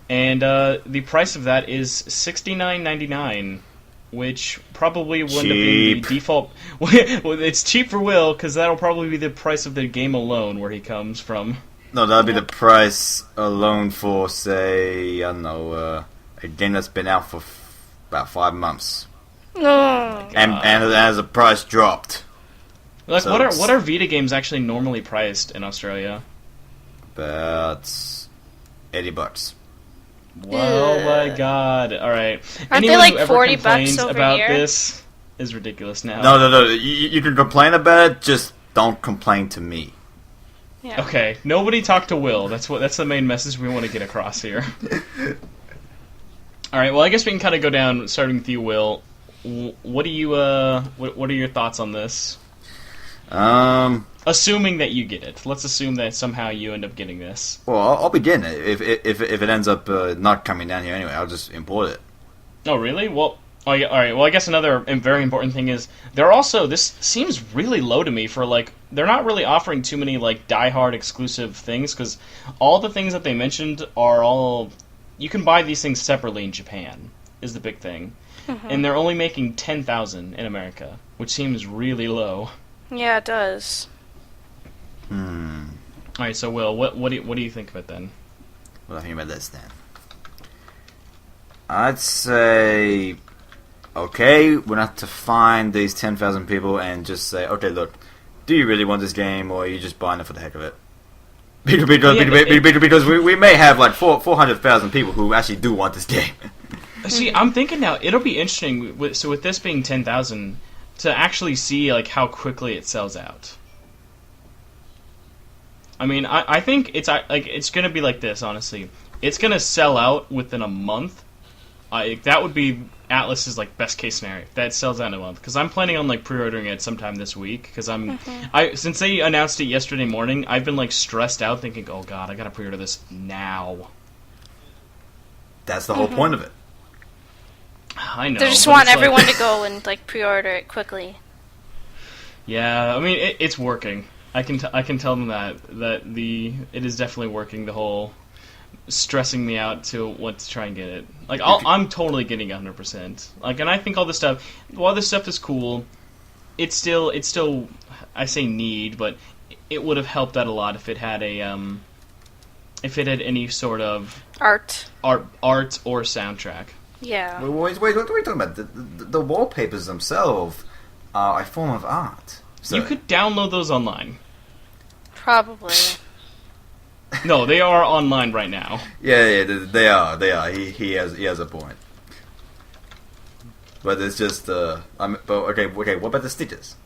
Speaker 5: And the price of that is $69.99. which probably would end up being the default. Well, it's cheap for Will, because that'll probably be the price of the game alone, where he comes from.
Speaker 7: No, that'll be the price alone for, say, I don't know, a game that's been out for about 5 months.
Speaker 6: No.
Speaker 7: And as the price dropped.
Speaker 5: Like,
Speaker 7: So
Speaker 5: what are Vita games actually normally priced in Australia?
Speaker 7: About $80.
Speaker 5: Well, my God! All right.
Speaker 6: Aren't they
Speaker 5: Anyone
Speaker 6: like
Speaker 5: who ever
Speaker 6: 40
Speaker 5: complains
Speaker 6: bucks over
Speaker 5: about
Speaker 6: here?
Speaker 5: this is ridiculous now.
Speaker 7: No. You can complain about it, just don't complain to me.
Speaker 6: Yeah.
Speaker 5: Okay, nobody talk to Will. That's the main message we want to get across here. All right. Well, I guess we can kind of go down, starting with you, Will. What do you what are your thoughts on this? Assuming that you get it. Let's assume that somehow you end up getting this.
Speaker 7: Well, I'll be getting it. If it ends up not coming down here anyway, I'll just import it.
Speaker 5: Oh, really? Well, oh, yeah, all right. Well, I guess another very important thing is they're also, this seems really low to me for, like, they're not really offering too many, like, die-hard exclusive things, because all the things that they mentioned are all, you can buy these things separately in Japan, is the big thing. And they're only making 10,000 in America, which seems really low.
Speaker 6: Yeah, it does.
Speaker 5: Alright, so Will, what do you think of it then?
Speaker 7: What do I think about this then? I'd say, okay, we're not to find these 10,000 people and just say, okay, look, do you really want this game, or are you just buying it for the heck of it? Because we may have like 400,000 people who actually do want this game.
Speaker 5: See, I'm thinking now, it'll be interesting, with this being 10,000, to actually see like how quickly it sells out. I mean, I think it's going to be like this, honestly. It's going to sell out within a month. That would be Atlas's like best case scenario. That sells out in a month, because I'm planning on like pre-ordering it sometime this week. Because since they announced it yesterday morning, I've been like stressed out, thinking, oh god, I gotta pre-order this now.
Speaker 7: That's the whole point of it.
Speaker 5: I know.
Speaker 6: They just
Speaker 5: but
Speaker 6: want
Speaker 5: it's like-
Speaker 6: everyone to go and like pre-order it quickly.
Speaker 5: Yeah, I mean it's working. I can tell them that it is definitely working. The whole stressing me out to what to try and get it. Like I'm totally getting 100%. Like, and I think all this stuff, while this stuff is cool, it's still I say need, but it would have helped out a lot if it had if it had any sort of art or soundtrack.
Speaker 6: Yeah.
Speaker 7: Wait, what are we talking about? The wallpapers themselves are a form of art. So,
Speaker 5: You could download those online.
Speaker 6: Probably.
Speaker 5: No, they are online right now.
Speaker 7: yeah, they are. He has a point. But it's just but okay. What about the stickers?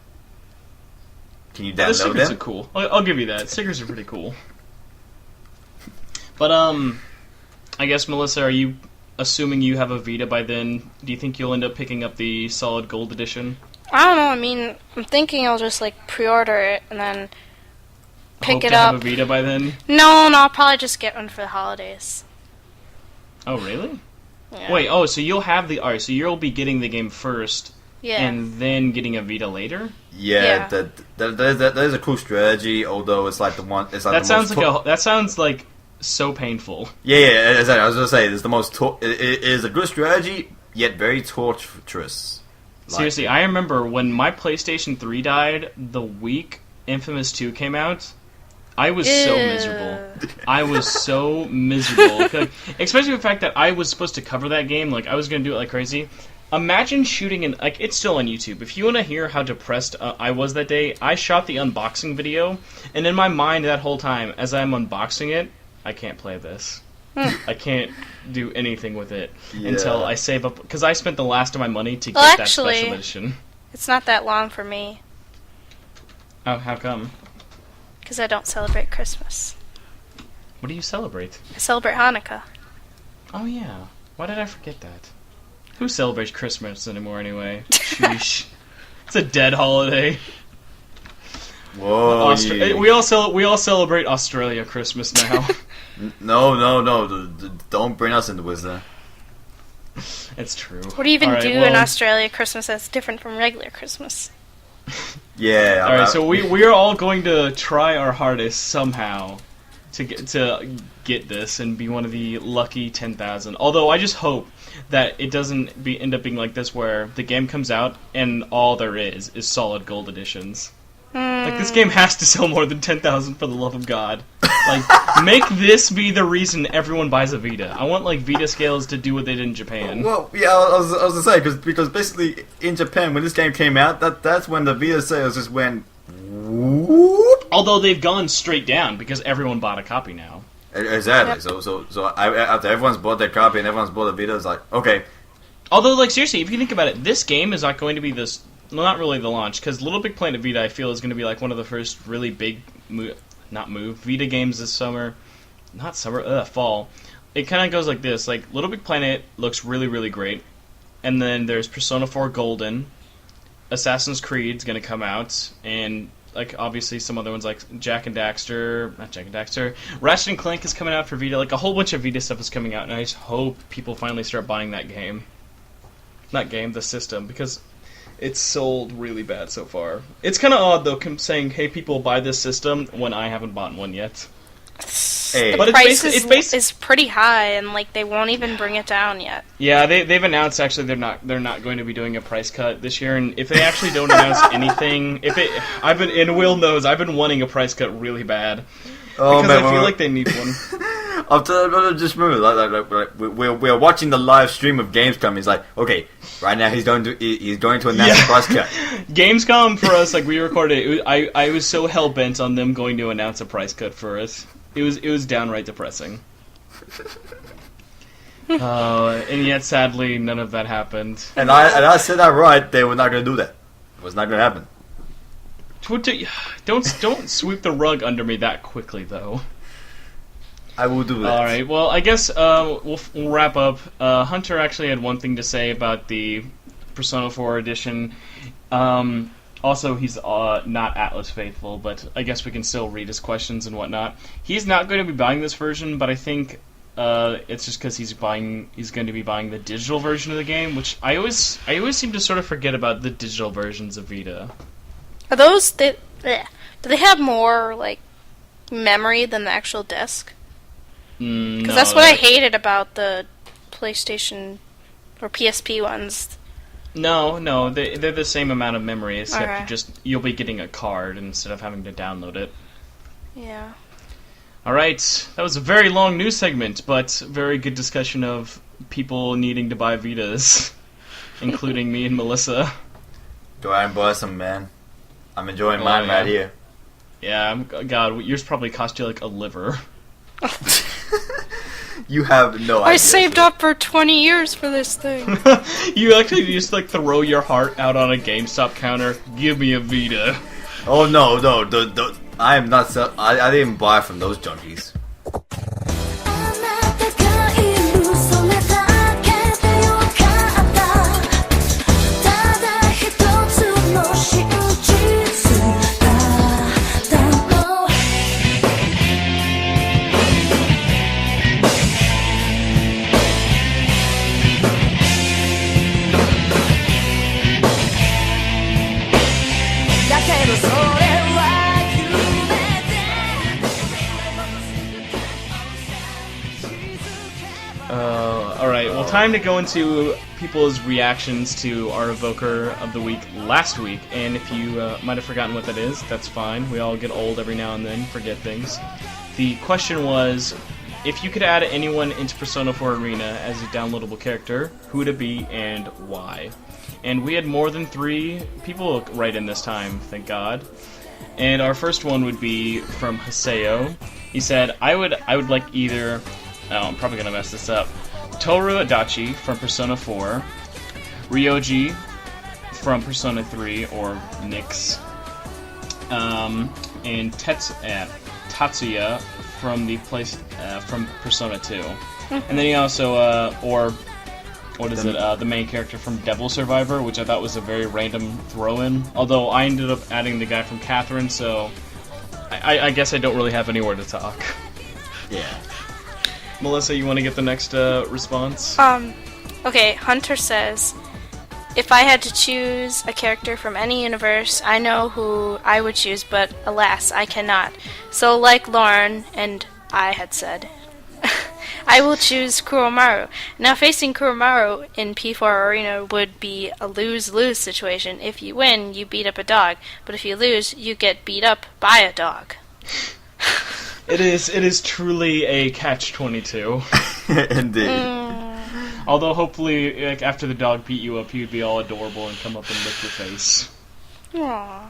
Speaker 7: Can you
Speaker 5: The
Speaker 7: download
Speaker 5: stickers
Speaker 7: them?
Speaker 5: are cool. I'll give you that. Stickers are pretty cool. But I guess, Melissa, are you assuming you have a Vita by then? Do you think you'll end up picking up the solid gold edition?
Speaker 6: I don't know. I mean, I'm thinking I'll just like pre-order it and then pick
Speaker 5: Hope
Speaker 6: it
Speaker 5: to
Speaker 6: up.
Speaker 5: have a Vita by then?
Speaker 6: No, I'll probably just get one for the holidays.
Speaker 5: Oh, really?
Speaker 6: Yeah.
Speaker 5: Wait, so you'll have alright, so you'll be getting the game first,
Speaker 6: Yeah.
Speaker 5: and then getting a Vita later?
Speaker 7: Yeah,
Speaker 6: Yeah.
Speaker 7: that is a cool strategy. Although it's like the one. It's like
Speaker 5: That
Speaker 7: the
Speaker 5: sounds
Speaker 7: most
Speaker 5: that sounds like so painful.
Speaker 7: Yeah, exactly. I was gonna say it's the most. It is a good strategy, yet very torturous.
Speaker 5: Seriously, I remember when my PlayStation 3 died the week Infamous 2 came out. I was so miserable. I was so miserable. Like, especially the fact that I was supposed to cover that game. Like, I was going to do it like crazy. Imagine shooting an... Like, it's still on YouTube. If you want to hear how depressed I was that day, I shot the unboxing video. And in my mind that whole time, as I'm unboxing it, I can't play this. I can't do anything with it until I save up... Because I spent the last of my money to get that special edition.
Speaker 6: It's not that long for me.
Speaker 5: Oh, how come?
Speaker 6: Because I don't celebrate Christmas.
Speaker 5: What do you celebrate?
Speaker 6: I celebrate Hanukkah.
Speaker 5: Oh, yeah. Why did I forget that? Who celebrates Christmas anymore, anyway? Sheesh. It's a dead holiday.
Speaker 7: Whoa!
Speaker 5: We all celebrate Australia Christmas now.
Speaker 7: No! Don't bring us into wisdom.
Speaker 5: It's true.
Speaker 6: What do you even
Speaker 5: All right,
Speaker 6: do in
Speaker 5: well,
Speaker 6: Australia Christmas that's different from regular Christmas?
Speaker 7: Yeah.
Speaker 5: Alright, so we are all going to try our hardest somehow to get this and be one of the lucky 10,000. Although I just hope that it doesn't end up being like this, where the game comes out and all there is solid gold editions. Like, this game has to sell more than 10,000 for the love of God. Like, make this be the reason everyone buys a Vita. I want, like, Vita scales to do what they did in Japan.
Speaker 7: Well, yeah, I was gonna say, because basically in Japan, when this game came out, that's when the Vita sales just went whoop.
Speaker 5: Although they've gone straight down because everyone bought a copy now.
Speaker 7: Exactly. So after everyone's bought their copy and everyone's bought a Vita, it's like, okay.
Speaker 5: Although, like, seriously, if you think about it, this game is not going to be this... Well, not really the launch, because Little Big Planet Vita, I feel, is going to be like one of the first really big Vita games this summer. Not summer, fall. It kind of goes like this. Like, Little Big Planet looks really, really great. And then there's Persona 4 Golden. Assassin's Creed's going to come out. And, like, obviously some other ones like Ratchet and Clank is coming out for Vita. Like, a whole bunch of Vita stuff is coming out, and I just hope people finally start buying that game. Not game, the system, because... it's sold really bad so far. It's kind of odd, though, saying, hey, people, buy this system, when I haven't bought one yet.
Speaker 7: Hey.
Speaker 5: But
Speaker 6: The price is pretty high, and, like, they won't even bring it down yet.
Speaker 5: Yeah, they've announced, actually, they're not going to be doing a price cut this year, and if they actually don't announce anything... and Will knows, I've been wanting a price cut really bad.
Speaker 7: Oh,
Speaker 5: because
Speaker 7: man,
Speaker 5: I feel like they need one.
Speaker 7: I just remember, like, we're watching the live stream of Gamescom. He's like, okay, right now he's going to announce a price cut.
Speaker 5: Gamescom for us, like, we recorded it. I was so hell bent on them going to announce a price cut for us. It was downright depressing. And yet, sadly, none of that happened.
Speaker 7: And I said that right. They were not going to do that. It was not going to happen.
Speaker 5: Don't sweep the rug under me that quickly, though.
Speaker 7: I will do that.
Speaker 5: All right. Well, I guess we'll wrap up. Hunter actually had one thing to say about the Persona 4 edition. Also, he's not Atlas faithful, but I guess we can still read his questions and whatnot. He's not going to be buying this version, but I think it's just because he's going to be buying the digital version of the game, which I always seem to sort of forget about the digital versions of Vita.
Speaker 6: Are those... do they have more, like, memory than the actual disc? Because that's what I hated about the PlayStation or PSP ones.
Speaker 5: No, they're the same amount of memory, except you'll be getting a card instead of having to download it.
Speaker 6: Yeah.
Speaker 5: Alright, that was a very long news segment, but very good discussion of people needing to buy Vitas, including me and Melissa.
Speaker 7: Go out and buy some, man. I'm enjoying mine right here.
Speaker 5: Yeah, God, yours probably cost you like a liver.
Speaker 7: You have no idea.
Speaker 6: I saved up for 20 years for this thing.
Speaker 5: You actually just like throw your heart out on a GameStop counter. Give me a Vita.
Speaker 7: Oh no, I am not. I didn't buy from those junkies.
Speaker 5: Alright, well, time to go into people's reactions to our Evoker of the Week last week. And if you might have forgotten what that is, that's fine. We all get old every now and then, forget things. The question was, if you could add anyone into Persona 4 Arena as a downloadable character, who would it be and why? And we had more than 3 people write in this time, thank God. And our first one would be from Haseo. He said, I would like either... Oh, I'm probably going to mess this up. Toru Adachi from Persona 4, Ryoji from Persona 3, or Nyx, and Tatsuya from from Persona 2. And then he also, the main character from Devil Survivor, which I thought was a very random throw-in. Although I ended up adding the guy from Catherine, so I guess I don't really have anywhere to talk.
Speaker 7: Yeah.
Speaker 5: Melissa, you want to get the next response?
Speaker 6: Okay, Hunter says, if I had to choose a character from any universe, I know who I would choose, but alas, I cannot. So like Lauren, and I had said. I will choose Kuromaru. Now, facing Kuromaru in P4 Arena would be a lose-lose situation. If you win, you beat up a dog, but if you lose, you get beat up by a dog.
Speaker 5: It is truly a catch-22.
Speaker 7: Indeed.
Speaker 5: Although hopefully, like, after the dog beat you up, he'd be all adorable and come up and lick your face.
Speaker 6: Aww.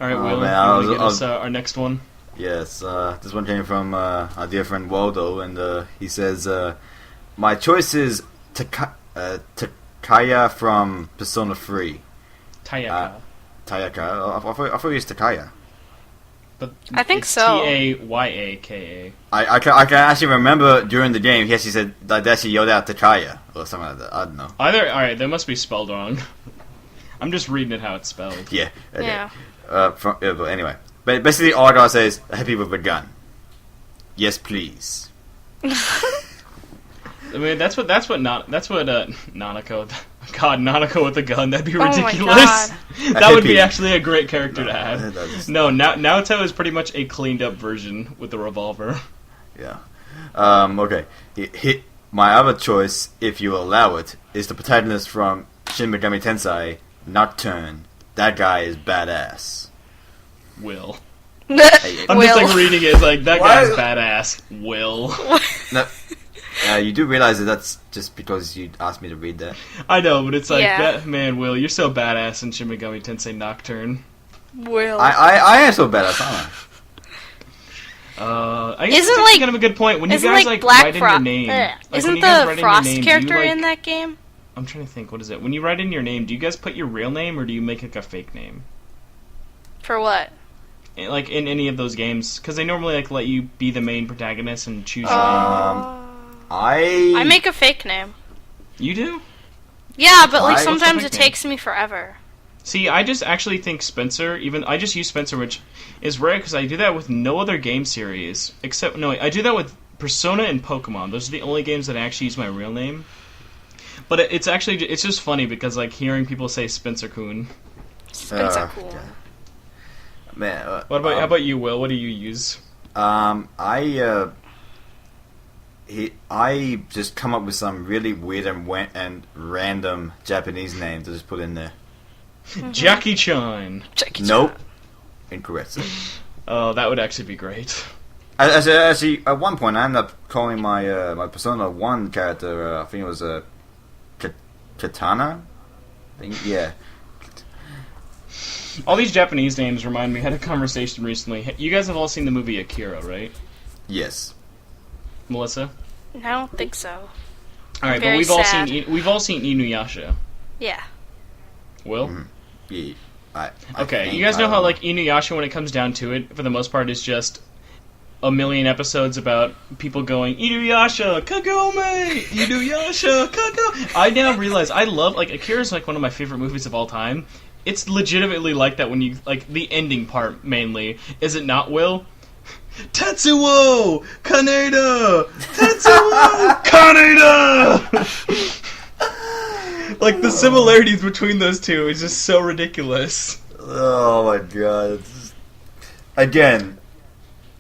Speaker 5: Alright,
Speaker 7: Oh,
Speaker 5: Will,
Speaker 7: man,
Speaker 5: you want to give
Speaker 7: I was-
Speaker 5: us our next one?
Speaker 7: Yes, this one came from our dear friend Waldo, and he says, my choice is Takaya from Persona 3.
Speaker 5: Tayaka.
Speaker 7: Tayaka? I thought it was Takaya.
Speaker 5: But
Speaker 6: I think
Speaker 5: it's
Speaker 6: so.
Speaker 5: Tayaka.
Speaker 7: I can actually remember during the game he actually said, that he actually yelled out Takaya, or something like that. I don't know.
Speaker 5: Alright, that must be spelled wrong. I'm just reading it how it's spelled.
Speaker 7: Yeah, okay.
Speaker 6: Yeah.
Speaker 7: But anyway. But basically all I gotta say is, happy with a gun. Yes, please.
Speaker 5: I mean, that's what Nanako. God, Nanako with a gun. That'd be
Speaker 6: Oh my
Speaker 5: ridiculous.
Speaker 6: God.
Speaker 5: That would be
Speaker 7: Hippie.
Speaker 5: actually a great character to have.
Speaker 7: that is-
Speaker 5: No, Naoto is pretty much a cleaned up version with the revolver.
Speaker 7: Yeah. Okay. My other choice, if you allow it, is the protagonist from Shin Megami Tensei, Nocturne. That guy is badass.
Speaker 5: Will.
Speaker 7: Hey,
Speaker 5: I'm just like
Speaker 6: Will.
Speaker 5: reading it. It's like that
Speaker 7: Why-
Speaker 5: guy's badass. Will.
Speaker 7: No, you do realize that that's just because you asked me to read that.
Speaker 5: I know, but it's like
Speaker 6: Yeah.
Speaker 5: that man. Will, you're so badass in Shin Megami Tensei Nocturne.
Speaker 6: Will.
Speaker 7: I am so badass, aren't
Speaker 5: I guess
Speaker 6: Isn't,
Speaker 5: that's
Speaker 6: like-
Speaker 5: kind of a good point. When you
Speaker 6: Isn't
Speaker 5: guys
Speaker 6: like
Speaker 5: write
Speaker 6: Black
Speaker 5: in your
Speaker 6: Frost?
Speaker 5: name, like, when
Speaker 6: Isn't
Speaker 5: you guys
Speaker 6: the
Speaker 5: write in your
Speaker 6: Frost
Speaker 5: name, do you,
Speaker 6: character
Speaker 5: like-
Speaker 6: in that game?
Speaker 5: I'm trying to think. What is it? When you write in your name, do you guys put your real name or do you make like a fake name?
Speaker 6: For what?
Speaker 5: Like in any of those games, because they normally like let you be the main protagonist and choose your name.
Speaker 6: I make a fake name.
Speaker 5: You do?
Speaker 6: Yeah, but like
Speaker 7: Why?
Speaker 6: sometimes
Speaker 5: What's the
Speaker 6: it
Speaker 5: fake name?
Speaker 6: takes me forever.
Speaker 5: See, I just actually think Spencer. I just use Spencer, which is rare because I do that with no other game series except I do that with Persona and Pokemon. Those are the only games that I actually use my real name. But it's just funny because like hearing people say Spencer Coon.
Speaker 6: Spencer cool.
Speaker 7: God. Man,
Speaker 5: What about how about you, Will? What do you use?
Speaker 7: I just come up with some really weird and random Japanese name to just put in there.
Speaker 5: Jackie Chan.
Speaker 6: Jackie
Speaker 7: Nope.
Speaker 6: Chan.
Speaker 7: Incorrect. Sir.
Speaker 5: Oh, that would actually be great.
Speaker 7: Actually, at one point, I ended up calling my my Persona 1 character, I think it was Katana? Yeah.
Speaker 5: All these Japanese names remind me. I had a conversation recently. You guys have all seen the movie Akira, right?
Speaker 7: Yes.
Speaker 5: Melissa?
Speaker 6: I don't think so.
Speaker 5: All right, but
Speaker 6: Very
Speaker 5: we've all
Speaker 6: sad.
Speaker 5: seen Inuyasha.
Speaker 6: Yeah.
Speaker 5: Will?
Speaker 7: Mhm. Yeah. I
Speaker 5: Okay,
Speaker 7: think
Speaker 5: you guys know
Speaker 7: I
Speaker 5: how
Speaker 7: don't
Speaker 5: like Inuyasha, when it comes down to it, for the most part, is just a million episodes about people going Inuyasha Kagome, Inuyasha Kagome. I now realize I love Akira is like one of my favorite movies of all time. It's legitimately like that when you like the ending part mainly. Is it not, Will? Tetsuo Kaneda, Tetsuo Kaneda. Like the similarities between those two is just so ridiculous.
Speaker 7: Oh my god. Again,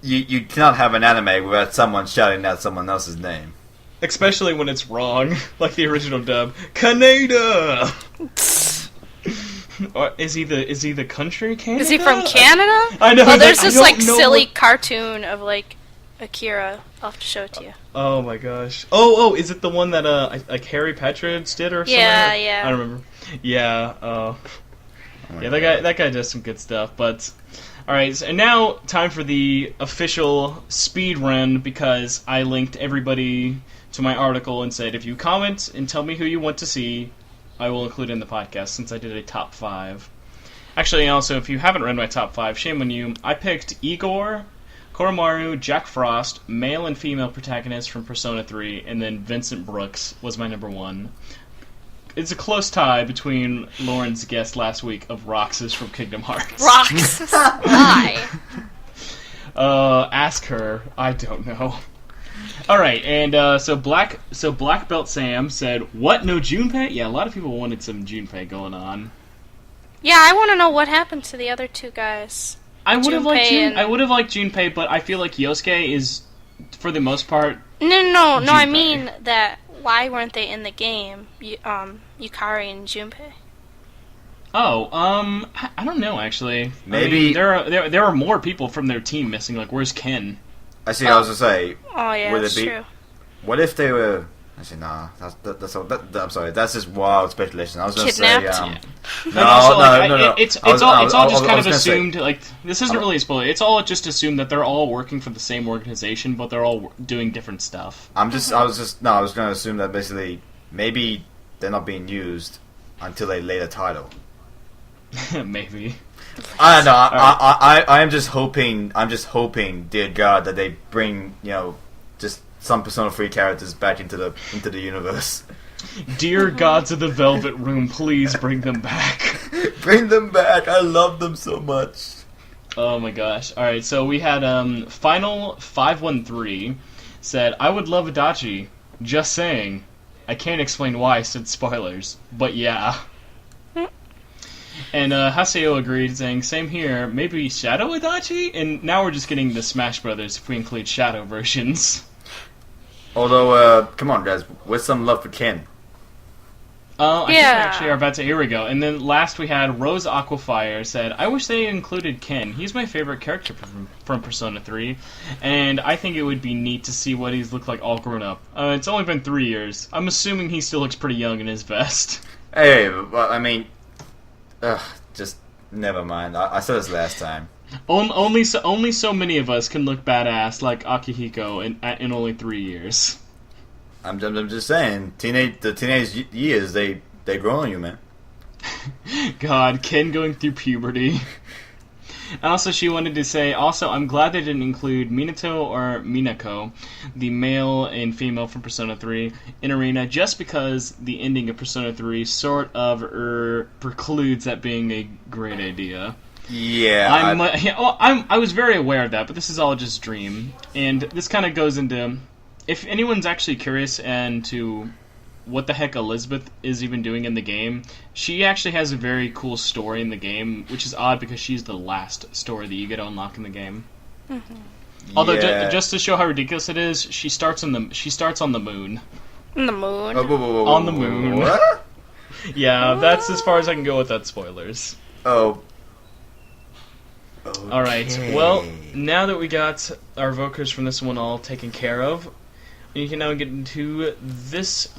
Speaker 7: you cannot have an anime without someone shouting out someone else's name.
Speaker 5: Especially when it's wrong, like the original dub. Canada. Or is he the country Canada?
Speaker 6: Is he from Canada?
Speaker 5: I know.
Speaker 6: Oh, there's
Speaker 5: I
Speaker 6: this
Speaker 5: don't
Speaker 6: like
Speaker 5: know
Speaker 6: silly
Speaker 5: what-
Speaker 6: cartoon of like Akira. I'll have to show it to you.
Speaker 5: Oh my gosh. Oh, is it the one that like Harry Petridge did or something?
Speaker 6: Yeah, yeah.
Speaker 5: I don't remember. Yeah.
Speaker 7: Oh my
Speaker 5: Yeah,
Speaker 7: God.
Speaker 5: that guy does some good stuff. But all right, so, and now time for the official speed run because I linked everybody to my article and said if you comment and tell me who you want to see, I will include it in the podcast since I did a top 5. Actually, also, if you haven't read my top 5, shame on you. I picked Igor, Koromaru, Jack Frost, male and female protagonists from Persona 3, and then Vincent Brooks was my number 1. It's a close tie between Lauren's guest last week of Roxas from Kingdom Hearts.
Speaker 6: Rocks. Why?
Speaker 5: Ask her. I don't know. All right, and so Black Belt Sam said, "What? No Junpei? Yeah, a lot of people wanted some Junpei going on.
Speaker 6: Yeah, I want to know what happened to the other two guys.
Speaker 5: I would have liked
Speaker 6: Junpei and-
Speaker 5: I would have liked Junpei, but I feel like Yosuke is for the most part.
Speaker 6: No. I
Speaker 5: Junpei.
Speaker 6: mean that. Why weren't they in the game? Yukari and Junpei.
Speaker 5: Oh, I don't know actually.
Speaker 7: Maybe-
Speaker 5: I mean, there are more people from their team missing. Like, where's Ken?
Speaker 7: I see. I was gonna say,
Speaker 6: Oh yeah,
Speaker 7: Would it
Speaker 6: that's
Speaker 7: be-
Speaker 6: true.
Speaker 7: what if they were? Actually, nah. I'm sorry. That's just wild speculation. I was gonna
Speaker 6: Kidnapped?
Speaker 7: say,
Speaker 5: And also, like,
Speaker 7: no.
Speaker 5: It's
Speaker 7: I was-
Speaker 5: all
Speaker 7: I
Speaker 5: just
Speaker 7: was
Speaker 5: kind of
Speaker 7: gonna say-
Speaker 5: assumed. Like, this isn't really a spoiler. It's all just assumed that they're all working for the same organization, but they're all doing different stuff.
Speaker 7: I was gonna assume that basically maybe they're not being used until they lay the title.
Speaker 5: Maybe.
Speaker 7: I don't know. I am just hoping. I'm just hoping, dear God, that they bring just some Persona 3 characters back into the universe.
Speaker 5: Dear gods of the Velvet Room, please bring them back.
Speaker 7: Bring them back. I love them so much.
Speaker 5: Oh my gosh. Alright, so we had Final 513 said, I would love Adachi. Just saying. I can't explain why, said spoilers. But yeah. And Haseo agreed, saying, same here, maybe Shadow Adachi? And now we're just getting the Smash Brothers if we include Shadow versions.
Speaker 7: Although, come on, guys, with some love for Ken.
Speaker 5: I think we
Speaker 6: Yeah.
Speaker 5: actually are about to. Here we go. And then last we had Rose Aquafire said, I wish they included Ken. He's my favorite character from Persona 3. And I think it would be neat to see what he's looked like all grown up. It's only been 3 years. I'm assuming he still looks pretty young in his vest.
Speaker 7: Hey, but I mean, just never mind. I said this last time.
Speaker 5: Only so many of us can look badass like Akihiko in only 3 years.
Speaker 7: I'm just saying, the teenage years, they grow on you, man.
Speaker 5: God, Ken going through puberty. Also, she wanted to say, I'm glad they didn't include Minato or Minako, the male and female from Persona 3, in Arena, just because the ending of Persona 3 sort of precludes that being a great idea.
Speaker 7: Yeah.
Speaker 5: I was very aware of that, but this is all just dream. And this kind of goes into... If anyone's actually curious into what the heck Elizabeth is even doing in the game, she actually has a very cool story in the game, which is odd because she's the last story that you get to unlock in the game. Mm-hmm. Although, just to show how ridiculous it is, she starts on the moon.
Speaker 6: On the moon.
Speaker 5: On the moon.
Speaker 7: What?
Speaker 5: Yeah, that's as far as I can go without spoilers.
Speaker 7: Oh.
Speaker 5: Alright, well, now that we got our evokers from this one all taken care of, you can now get into this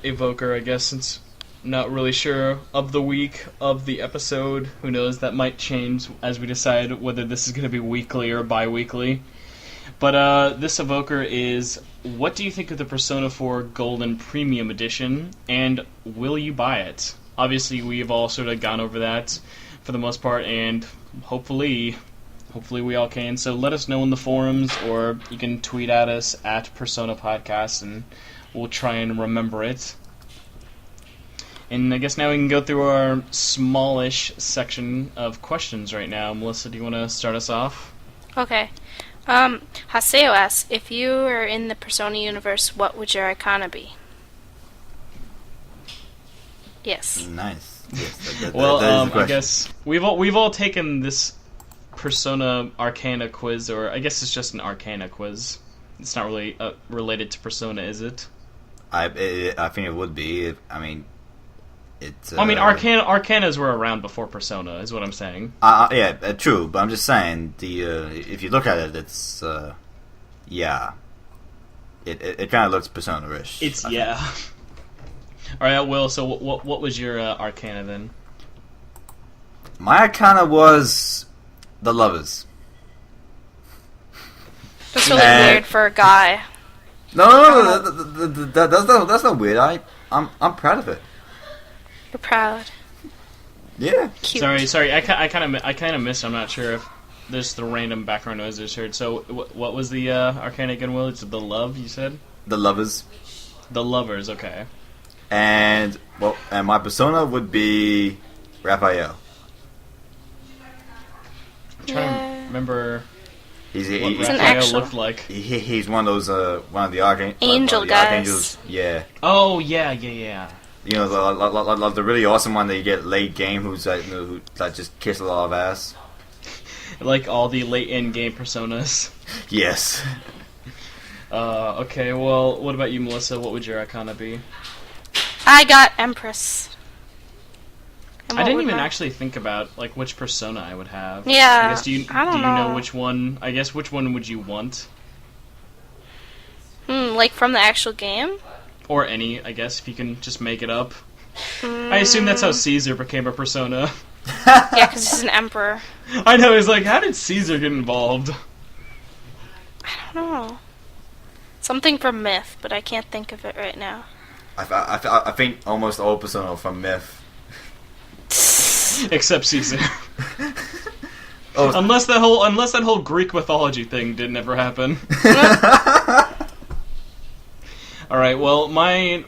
Speaker 5: evoker, I guess, since not really sure of the week, of the episode. Who knows, that might change as we decide whether this is going to be weekly or bi-weekly. But this evoker is, what do you think of the Persona 4 Golden Premium Edition, and will you buy it? Obviously, we've all sort of gone over that for the most part, and hopefully we all can. So let us know in the forums, or you can tweet at us at Persona Podcast, and we'll try and remember it. And I guess now we can go through our smallish section of questions right now. Melissa, do you want to start us off?
Speaker 6: Okay. Haseo asks, if you were in the Persona universe, what would your Arcana be? Yes.
Speaker 7: Nice. Yes, that
Speaker 5: Well,
Speaker 7: is the
Speaker 5: I
Speaker 7: question.
Speaker 5: guess we've all taken this Persona Arcana quiz, or I guess it's just an Arcana quiz. It's not really related to Persona, is it?
Speaker 7: I think it would be. I mean, it's.
Speaker 5: I mean, Arcanas were around before Persona, is what I'm saying.
Speaker 7: Yeah, true. But I'm just saying, if you look at it, it's yeah. It kind of looks Persona-ish.
Speaker 5: It's
Speaker 7: I
Speaker 5: yeah.
Speaker 7: think.
Speaker 5: All right, Will. So what was your Arcana then?
Speaker 7: My Arcana was the Lovers.
Speaker 6: That's really weird for a guy.
Speaker 7: No, that's not weird. I'm proud of it.
Speaker 6: You're proud.
Speaker 7: Yeah.
Speaker 6: Cute.
Speaker 5: Sorry. I kind of missed. I'm not sure if there's the random background noise I just heard. So what was the Arcana again, Will? It's the love you said.
Speaker 7: The Lovers.
Speaker 5: The lovers. Okay.
Speaker 7: And my Persona would be Raphael.
Speaker 5: I'm trying to remember
Speaker 7: He's
Speaker 5: what
Speaker 6: an
Speaker 5: Raphael
Speaker 6: actual-
Speaker 5: looked like.
Speaker 7: he's one of those one of the
Speaker 6: Angel guys.
Speaker 7: archangels. Yeah.
Speaker 5: Oh yeah.
Speaker 7: You know, the really awesome one that you get late game, who's like, who like just kiss a lot of ass.
Speaker 5: Like all the late end game Personas.
Speaker 7: Yes.
Speaker 5: Okay, well, what about you, Melissa? What would your Arcana be?
Speaker 6: I got Empress. And
Speaker 5: I
Speaker 6: what
Speaker 5: didn't
Speaker 6: would
Speaker 5: even
Speaker 6: my-
Speaker 5: actually think about, like, which persona I would have.
Speaker 6: Yeah,
Speaker 5: I guess, do you know which one... I guess, which one would you want?
Speaker 6: Like from the actual game?
Speaker 5: Or any, I guess, if you can just make it up. I assume that's how Caesar became a persona.
Speaker 6: Yeah, because he's an emperor.
Speaker 5: I know, it's like, how did Caesar get involved?
Speaker 6: I don't know. Something from Myth, but I can't think of it right now.
Speaker 7: I think almost all persona from Myth.
Speaker 5: Except Caesar.
Speaker 7: Oh.
Speaker 5: Unless that whole Greek mythology thing didn't ever happen. Alright, well, my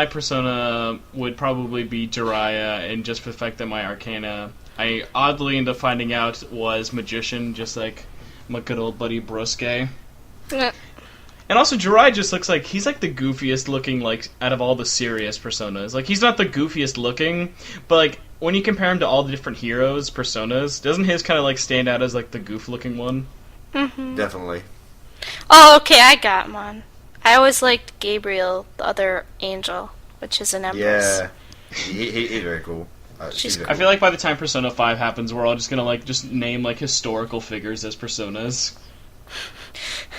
Speaker 5: persona would probably be Jiraiya, and just for the fact that my Arcana, I oddly ended up finding out was Magician, just like my good old buddy Broske.
Speaker 6: Yeah.
Speaker 5: And also, Jiraiya just looks like, he's like the goofiest looking, like, out of all the serious personas. Like, he's not the goofiest looking, but like, when you compare him to all the different heroes' personas, doesn't his kind of like stand out as like the goof looking one?
Speaker 7: Definitely.
Speaker 6: Oh, okay, I got one. I always liked Gabriel, the other angel, which is an empress.
Speaker 7: Yeah. He's very cool. She's very
Speaker 5: I feel like by the time Persona 5 happens, we're all just gonna like just name like historical figures as personas.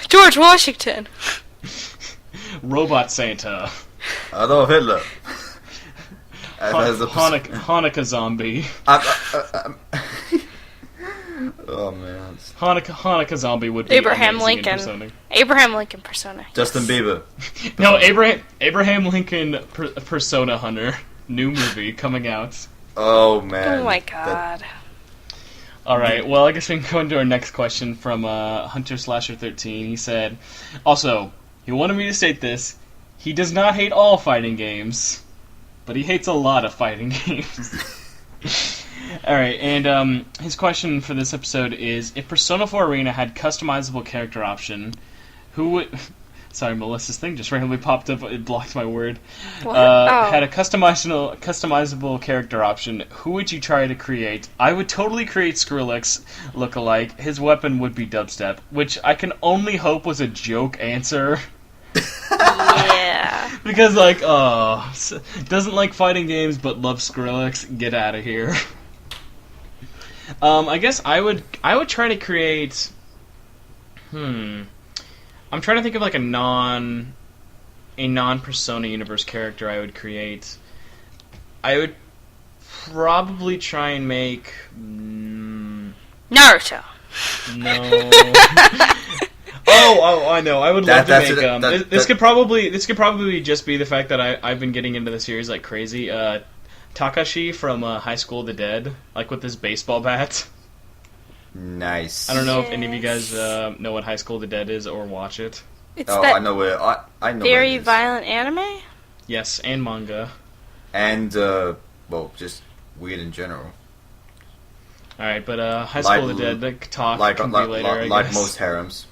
Speaker 6: George Washington!
Speaker 5: Robot Santa.
Speaker 7: Adolf Hitler. As a
Speaker 5: Hanukkah zombie.
Speaker 7: Oh man.
Speaker 5: Hanukkah zombie would be
Speaker 6: Abraham
Speaker 5: amazing in
Speaker 6: Lincoln.
Speaker 5: persona.
Speaker 6: Abraham Lincoln persona.
Speaker 7: Justin Bieber.
Speaker 5: No, Abraham Lincoln Persona Hunter. New movie coming out.
Speaker 7: Oh man.
Speaker 6: Oh my god.
Speaker 5: Alright, well, I guess we can go into our next question from Hunter Slasher 13. He said, also, he wanted me to state this. He does not hate all fighting games, but he hates a lot of fighting games. Alright, and his question for this episode is, if Persona 4 Arena had customizable character option, who would... Sorry, Melissa's thing just randomly popped up. It blocked my word. Had a customizable character option. Who would you try to create? I would totally create Skrillex lookalike. His weapon would be dubstep, which I can only hope was a joke answer.
Speaker 6: Yeah.
Speaker 5: Because like, doesn't like fighting games but loves Skrillex. Get out of here. I guess I would try to create. I'm trying to think of like a non-Persona universe character I would create. I would probably try and make
Speaker 6: Naruto.
Speaker 5: No. Oh, I know. I would love to make this could probably just be the fact that I've been getting into the series like crazy. Takashi from High School of the Dead, like with this baseball bat.
Speaker 7: Nice.
Speaker 5: I don't know if any of you guys know what High School of the Dead is or watch it.
Speaker 6: It's
Speaker 7: Oh,
Speaker 6: that
Speaker 7: I know where. I know.
Speaker 6: very
Speaker 7: where it is.
Speaker 6: violent anime?
Speaker 5: Yes, and manga.
Speaker 7: And well, just weird in general.
Speaker 5: Alright, but High School of the Dead, the talk can be later, I
Speaker 7: like
Speaker 5: guess.
Speaker 7: most harems.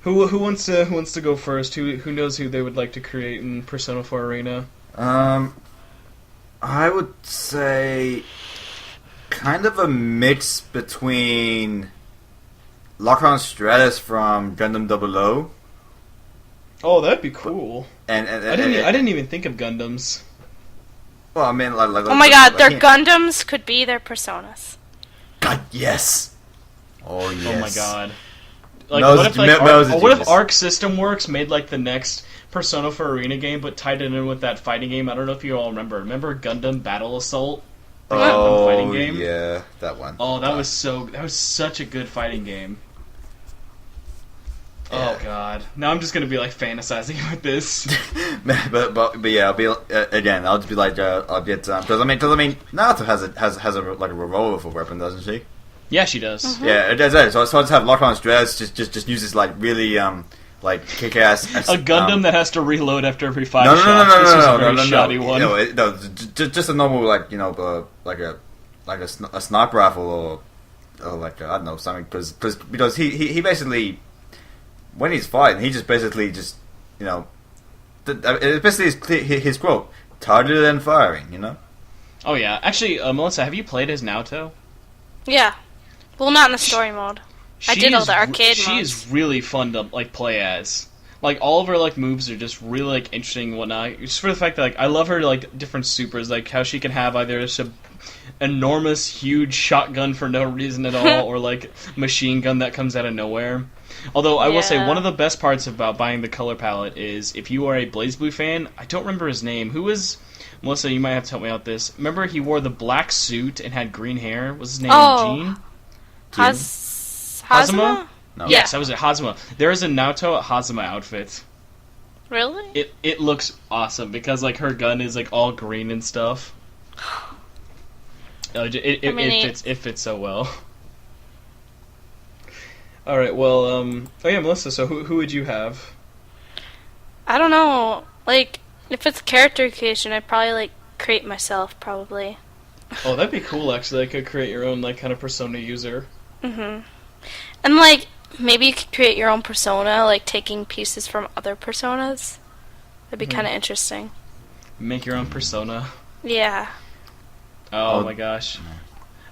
Speaker 5: Who wants to go first? Who knows who they would like to create in Persona 4 Arena?
Speaker 7: I would say kind of a mix between Lockhart Stratus from Gundam 00
Speaker 5: Oh, that'd be cool.
Speaker 7: and
Speaker 5: I didn't even think of Gundams.
Speaker 7: well, I mean, like
Speaker 6: Oh my god, their
Speaker 7: him.
Speaker 6: Gundams could be their personas.
Speaker 7: God, yes. Oh yes.
Speaker 5: Oh my god. Like,
Speaker 7: Mel's-
Speaker 5: what if like
Speaker 7: Mel's a
Speaker 5: what if
Speaker 7: genius.
Speaker 5: Arc System Works made like the next Persona 4 Arena game, but tied it in with that fighting game? I don't know if you all remember. Remember Gundam Battle Assault? The Gundam fighting game?
Speaker 7: yeah, that one.
Speaker 5: Oh, that was such a good fighting game.
Speaker 7: Yeah.
Speaker 5: Oh god. Now I'm just gonna be like fantasizing with this.
Speaker 7: but yeah, I'll be again. I'll just be like, I'll get because I mean, Naruto has a like a revolver for weapon, doesn't she?
Speaker 5: Yeah, she does.
Speaker 7: Yeah, it does. So I just have Lockhart Stratus just use this like really like kick ass
Speaker 5: A Gundam that has to reload after every 5
Speaker 7: no,
Speaker 5: shots.
Speaker 7: no,
Speaker 5: This is a
Speaker 7: no,
Speaker 5: very
Speaker 7: no,
Speaker 5: shoddy
Speaker 7: no,
Speaker 5: one.
Speaker 7: no, just a normal like like a sniper rifle or like I don't know something because he basically when he's fighting he just basically just it's basically his quote targeted and firing.
Speaker 5: Oh yeah. Actually, Melissa, have you played as Naoto?
Speaker 6: Yeah. Well, not in the story mode. I did all the arcade
Speaker 5: She
Speaker 6: modes.
Speaker 5: is really fun to like play as. Like, all of her, like, moves are just really, like, interesting and whatnot. Just for the fact that, like, I love her, like, different supers. Like, how she can have either a enormous, huge shotgun for no reason at all, or, like, machine gun that comes out of nowhere. Although, I will say, one of the best parts about buying the color palette is, if you are a BlazBlue fan, I don't remember his name. Who was... Melissa, you might have to help me out with this. Remember he wore the black suit and had green hair? Was his name Gene?
Speaker 6: Hazama?
Speaker 7: No.
Speaker 5: Yes, that was it, Hazama. There is a Naoto Hazama outfit.
Speaker 6: Really?
Speaker 5: It looks awesome, because, like, her gun is, like, all green and stuff. It fits so well. Alright, well, oh yeah, Melissa, so who would you have?
Speaker 6: I don't know. Like, if it's character creation, I'd probably, like, create myself, probably.
Speaker 5: Oh, that'd be cool, actually. I could create your own, like, kind of persona user.
Speaker 6: Mm-hmm. And, like, maybe you could create your own persona, like, taking pieces from other personas. That'd be kind of interesting.
Speaker 5: Make your own persona.
Speaker 6: Yeah.
Speaker 5: Oh my gosh.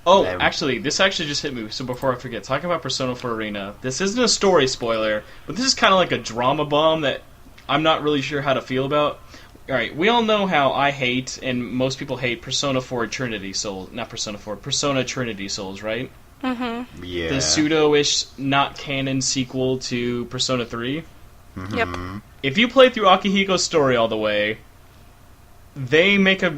Speaker 5: Oh, actually, this actually just hit me, so before I forget, talking about Persona 4 Arena, this isn't a story spoiler, but this is kind of like a drama bomb that I'm not really sure how to feel about. Alright, we all know how I hate, and most people hate, Persona 4 Trinity Souls. Not Persona 4, Persona Trinity Souls, right?
Speaker 6: Mm-hmm.
Speaker 7: Yeah.
Speaker 5: The pseudo-ish, not canon sequel to Persona 3.
Speaker 7: Mm-hmm.
Speaker 6: Yep.
Speaker 5: If you play through Akihiko's story all the way, they make a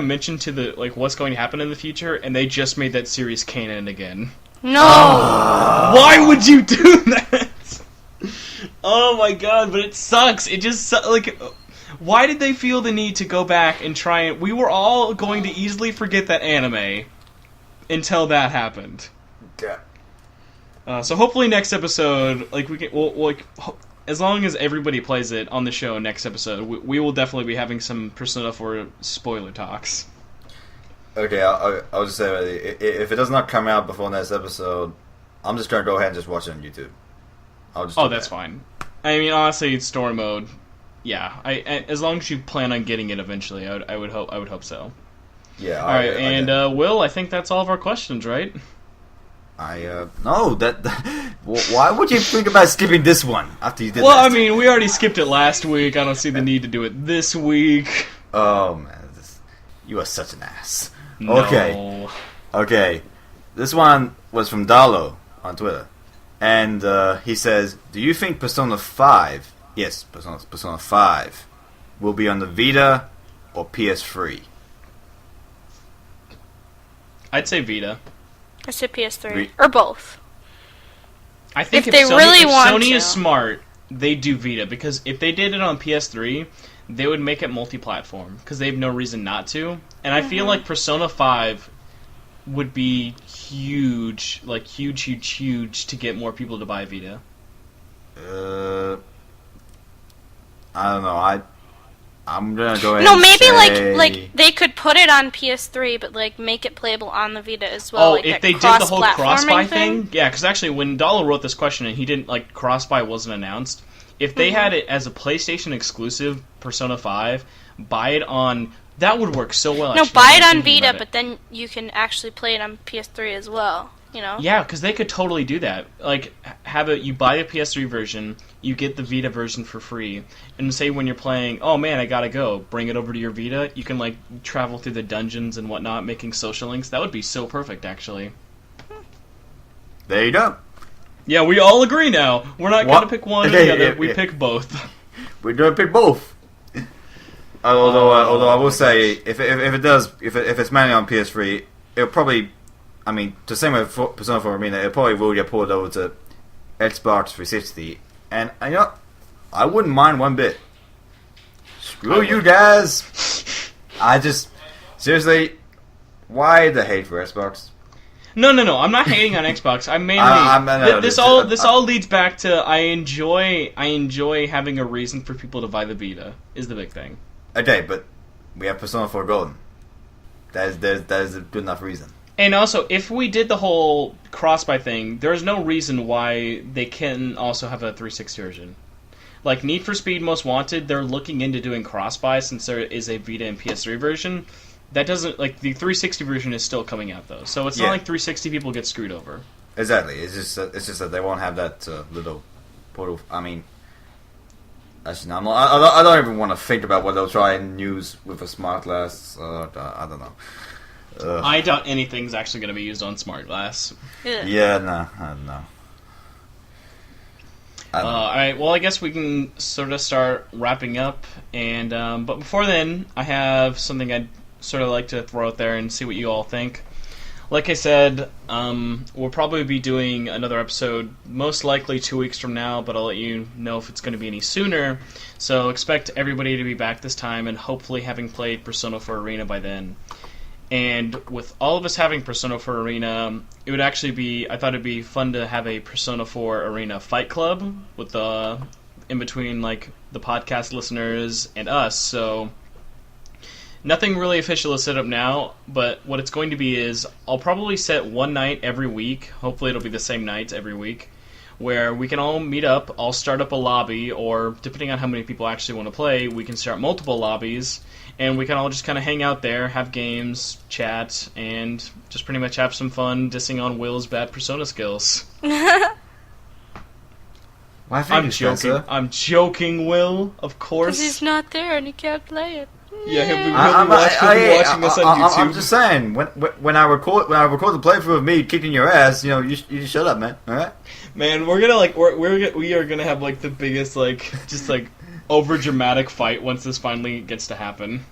Speaker 5: mention to the, like, what's going to happen in the future, and they just made that series canon again.
Speaker 6: No!
Speaker 5: Why would you do that? Oh my god, but it sucks. It just like, why did they feel the need to go back and try and... We were all going to easily forget that anime until that happened.
Speaker 7: Yeah.
Speaker 5: So hopefully next episode, like, as long as everybody plays it on the show next episode, we will definitely be having some Persona 4 spoiler talks.
Speaker 7: Okay, I'll just say, if it does not come out before next episode, I'm just going to go ahead and just watch it on YouTube.
Speaker 5: That's fine. I mean, honestly, it's story mode. Yeah, as long as you plan on getting it eventually, I would hope so.
Speaker 7: Yeah.
Speaker 5: All right, and Will, I think that's all of our questions, right?
Speaker 7: No, why would you think about skipping this one after you did
Speaker 5: Well,
Speaker 7: that?
Speaker 5: I mean, we already skipped it last week. I don't see the need to do it this week.
Speaker 7: Oh, man. You are such an ass.
Speaker 5: No.
Speaker 7: Okay. This one was from Dalo on Twitter. And he says, do you think Persona 5, yes, Persona 5, will be on the Vita or PS3?
Speaker 5: I'd say Vita.
Speaker 6: I said PS3. Or both.
Speaker 5: I think
Speaker 6: if Sony
Speaker 5: is smart, they do Vita, because if they did it on PS3, they would make it multi-platform, because they have no reason not to. And I feel like Persona 5 would be huge, like huge to get more people to buy Vita.
Speaker 7: I don't know. I'm gonna go ahead.
Speaker 6: No,
Speaker 7: and
Speaker 6: maybe
Speaker 7: say...
Speaker 6: like they could put it on PS3, but like make it playable on the Vita as well.
Speaker 5: Oh,
Speaker 6: like
Speaker 5: if they did the whole cross-buy thing, yeah. Because actually, when Dollar wrote this question and he didn't like cross-buy wasn't announced. If they had it as a PlayStation exclusive, Persona 5, buy it on. That would work so well.
Speaker 6: No,
Speaker 5: actually,
Speaker 6: buy it on Vita, but then you can actually play it on PS3 as well. You know?
Speaker 5: Yeah, because they could totally do that. Like, you buy a PS3 version, you get the Vita version for free, and say when you're playing, oh man, I gotta go, bring it over to your Vita, you can, like, travel through the dungeons and whatnot, making social links. That would be so perfect, actually.
Speaker 7: There you go.
Speaker 5: Yeah, we all agree now. We're not gonna pick one or the other, we pick both.
Speaker 7: We're gonna pick both. Although I will say, if it's mainly on PS3, it'll probably... I mean, the same with Persona 4 Arena, it probably will get ported over to Xbox 360, and you know, I wouldn't mind one bit. Screw you guys! I just... Seriously, why the hate for Xbox?
Speaker 5: No, I'm not hating on Xbox. I'm mainly... This all leads back to I enjoy having a reason for people to buy the Vita, is the big thing.
Speaker 7: Okay, but we have Persona 4 Golden. That is a good enough reason.
Speaker 5: And also, if we did the whole cross-buy thing, there's no reason why they can also have a 360 version. Like, Need for Speed Most Wanted, they're looking into doing cross-buy since there is a Vita and PS3 version. That doesn't... Like, the 360 version is still coming out, though. So it's not like 360 people get screwed over.
Speaker 7: Exactly. It's just that they won't have that little portal... I mean... Actually, no, I don't even want to think about what they'll try and use with a smart glass. I don't know.
Speaker 5: I doubt anything's actually going to be used on smart glass.
Speaker 7: Yeah, no, I don't know.
Speaker 5: Alright, well, I guess we can sort of start wrapping up, and but before then, I have something I'd sort of like to throw out there and see what you all think. Like I said, we'll probably be doing another episode most likely 2 weeks from now, but I'll let you know if it's going to be any sooner. So expect everybody to be back this time, and hopefully having played Persona 4 Arena by then. And with all of us having Persona 4 Arena, it would actually be, I thought it'd be fun to have a Persona 4 Arena fight club with in between like the podcast listeners and us. So nothing really official is set up now, but what it's going to be is I'll probably set one night every week. Hopefully it'll be the same night every week, where we can all meet up. I'll start up a lobby, or depending on how many people actually want to play, we can start multiple lobbies. And we can all just kind of hang out there, have games, chat, and just pretty much have some fun dissing on Will's bad Persona skills.
Speaker 7: Why,
Speaker 5: I'm joking. I'm joking, Will, of course.
Speaker 6: Because he's not there and he can't play it.
Speaker 5: Yeah, he'll be watching us on YouTube.
Speaker 7: I'm just saying, when I record the playthrough of me kicking your ass, you just shut up, man. All right?
Speaker 5: Man, we're gonna we are gonna have like the biggest just over dramatic fight once this finally gets to happen.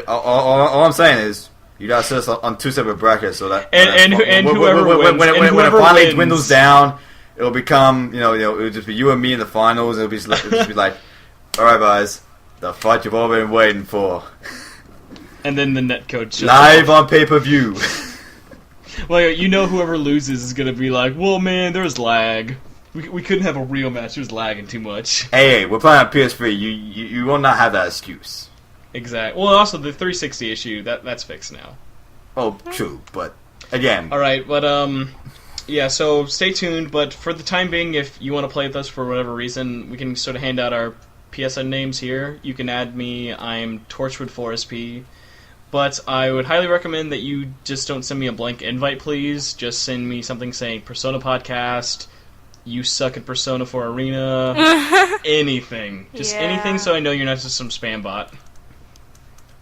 Speaker 7: All I'm saying is you gotta set us on two separate brackets so that
Speaker 5: whoever wins,
Speaker 7: when it finally dwindles down, it'll become it'll just be you and me in the finals. It'll just be like, all right, guys, the fight you've all been waiting for.
Speaker 5: And then the netcode
Speaker 7: live on pay-per-view.
Speaker 5: Well, whoever loses is gonna be like, well, man, there's lag. We couldn't have a real match. It was lagging too much.
Speaker 7: Hey, we're playing on PS3. You will not have that excuse.
Speaker 5: Exactly. Well, also the 360 issue that's fixed now.
Speaker 7: Oh, true, but again.
Speaker 5: All right, but yeah. So stay tuned. But for the time being, if you want to play with us for whatever reason, we can sort of hand out our PSN names here. You can add me. I'm Torchwood4SP. But I would highly recommend that you just don't send me a blank invite, please. Just send me something saying Persona Podcast. You suck at Persona 4 Arena. Anything. Just anything so I know you're not just some spam bot.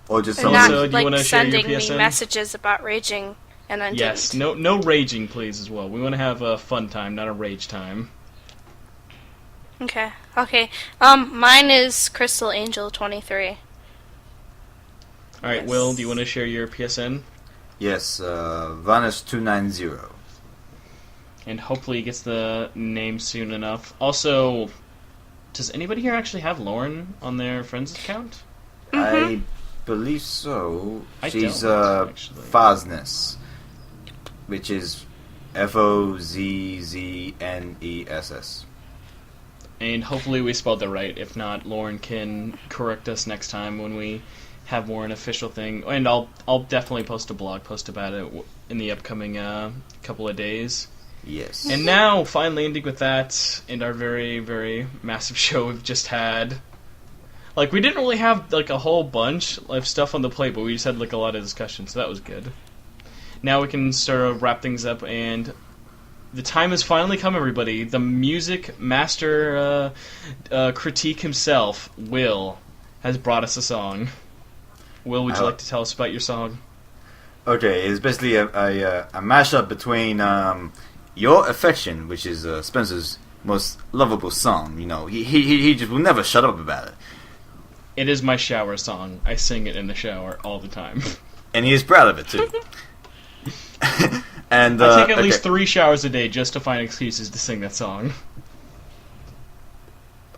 Speaker 7: Or just
Speaker 6: and not,
Speaker 5: do you want to share your
Speaker 6: sending
Speaker 5: PSN?
Speaker 6: me messages about raging and then
Speaker 5: Yes, no raging, please, as well. We want to have a fun time, not a rage time.
Speaker 6: Okay. Mine is Crystal Angel 23.
Speaker 5: Alright,
Speaker 6: Yes.
Speaker 5: Will, do you want to share your PSN?
Speaker 7: Yes, Vaness290.
Speaker 5: And hopefully he gets the name soon enough. Also, does anybody here actually have Lauren on their friends account?
Speaker 7: I believe so.
Speaker 5: I
Speaker 7: She's
Speaker 5: don't, actually.
Speaker 7: Faznes, which is Fozzzeness.
Speaker 5: And hopefully we spelled that right. If not, Lauren can correct us next time when we have more an official thing. And I'll definitely post a blog post about it in the upcoming couple of days.
Speaker 7: Yes.
Speaker 5: And now, finally ending with that, and our very, very massive show we've just had. Like, we didn't really have, like, a whole bunch of stuff on the plate, but we just had, like, a lot of discussion, so that was good. Now we can sort of wrap things up, and the time has finally come, everybody. The music master critique himself, Will, has brought us a song. Will, would you like to tell us about your song?
Speaker 7: Okay, it's basically a mashup between Your Affection, which is Spencer's most lovable song. He just will never shut up about it.
Speaker 5: It is my shower song. I sing it in the shower all the time.
Speaker 7: And he is proud of it, too. And
Speaker 5: I take at least 3 showers a day just to find excuses to sing that song.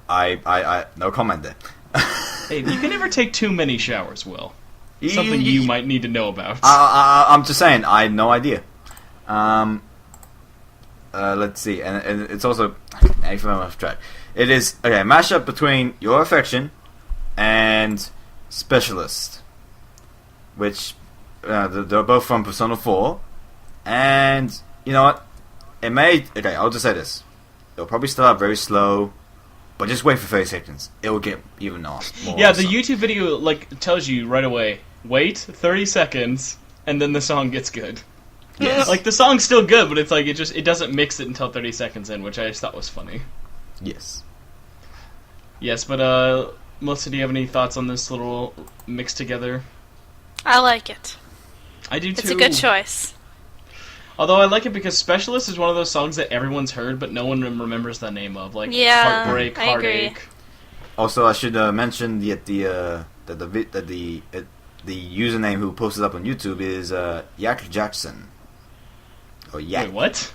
Speaker 7: I no comment there.
Speaker 5: Hey, you can never take too many showers, Will. Something you might need to know about.
Speaker 7: I'm just saying, I had no idea. Let's see, and it's also actually I'm off track. It is a mashup between Your Affection and Specialist, which they're both from Persona 4, and you know what? I'll just say this: it'll probably start out very slow, but just wait for 30 seconds. It will get even more.
Speaker 5: Yeah,
Speaker 7: awesome.
Speaker 5: the YouTube video tells you right away. Wait 30 seconds, and then the song gets good.
Speaker 7: Yes.
Speaker 5: Like, the song's still good, but it's like it doesn't mix it until 30 seconds in, which I just thought was funny.
Speaker 7: Yes.
Speaker 5: Yes, but Melissa, do you have any thoughts on this little mix together?
Speaker 6: I like it.
Speaker 5: I do too.
Speaker 6: It's a good choice.
Speaker 5: Although I like it because Specialist is one of those songs that everyone's heard, but no one remembers the name of, like
Speaker 6: Yeah,
Speaker 5: Heartbreak,
Speaker 6: I agree.
Speaker 5: Heartache.
Speaker 7: Also, I should mention the username who posted up on YouTube is Yak Jackson. Oh, Yak.
Speaker 5: Wait, what?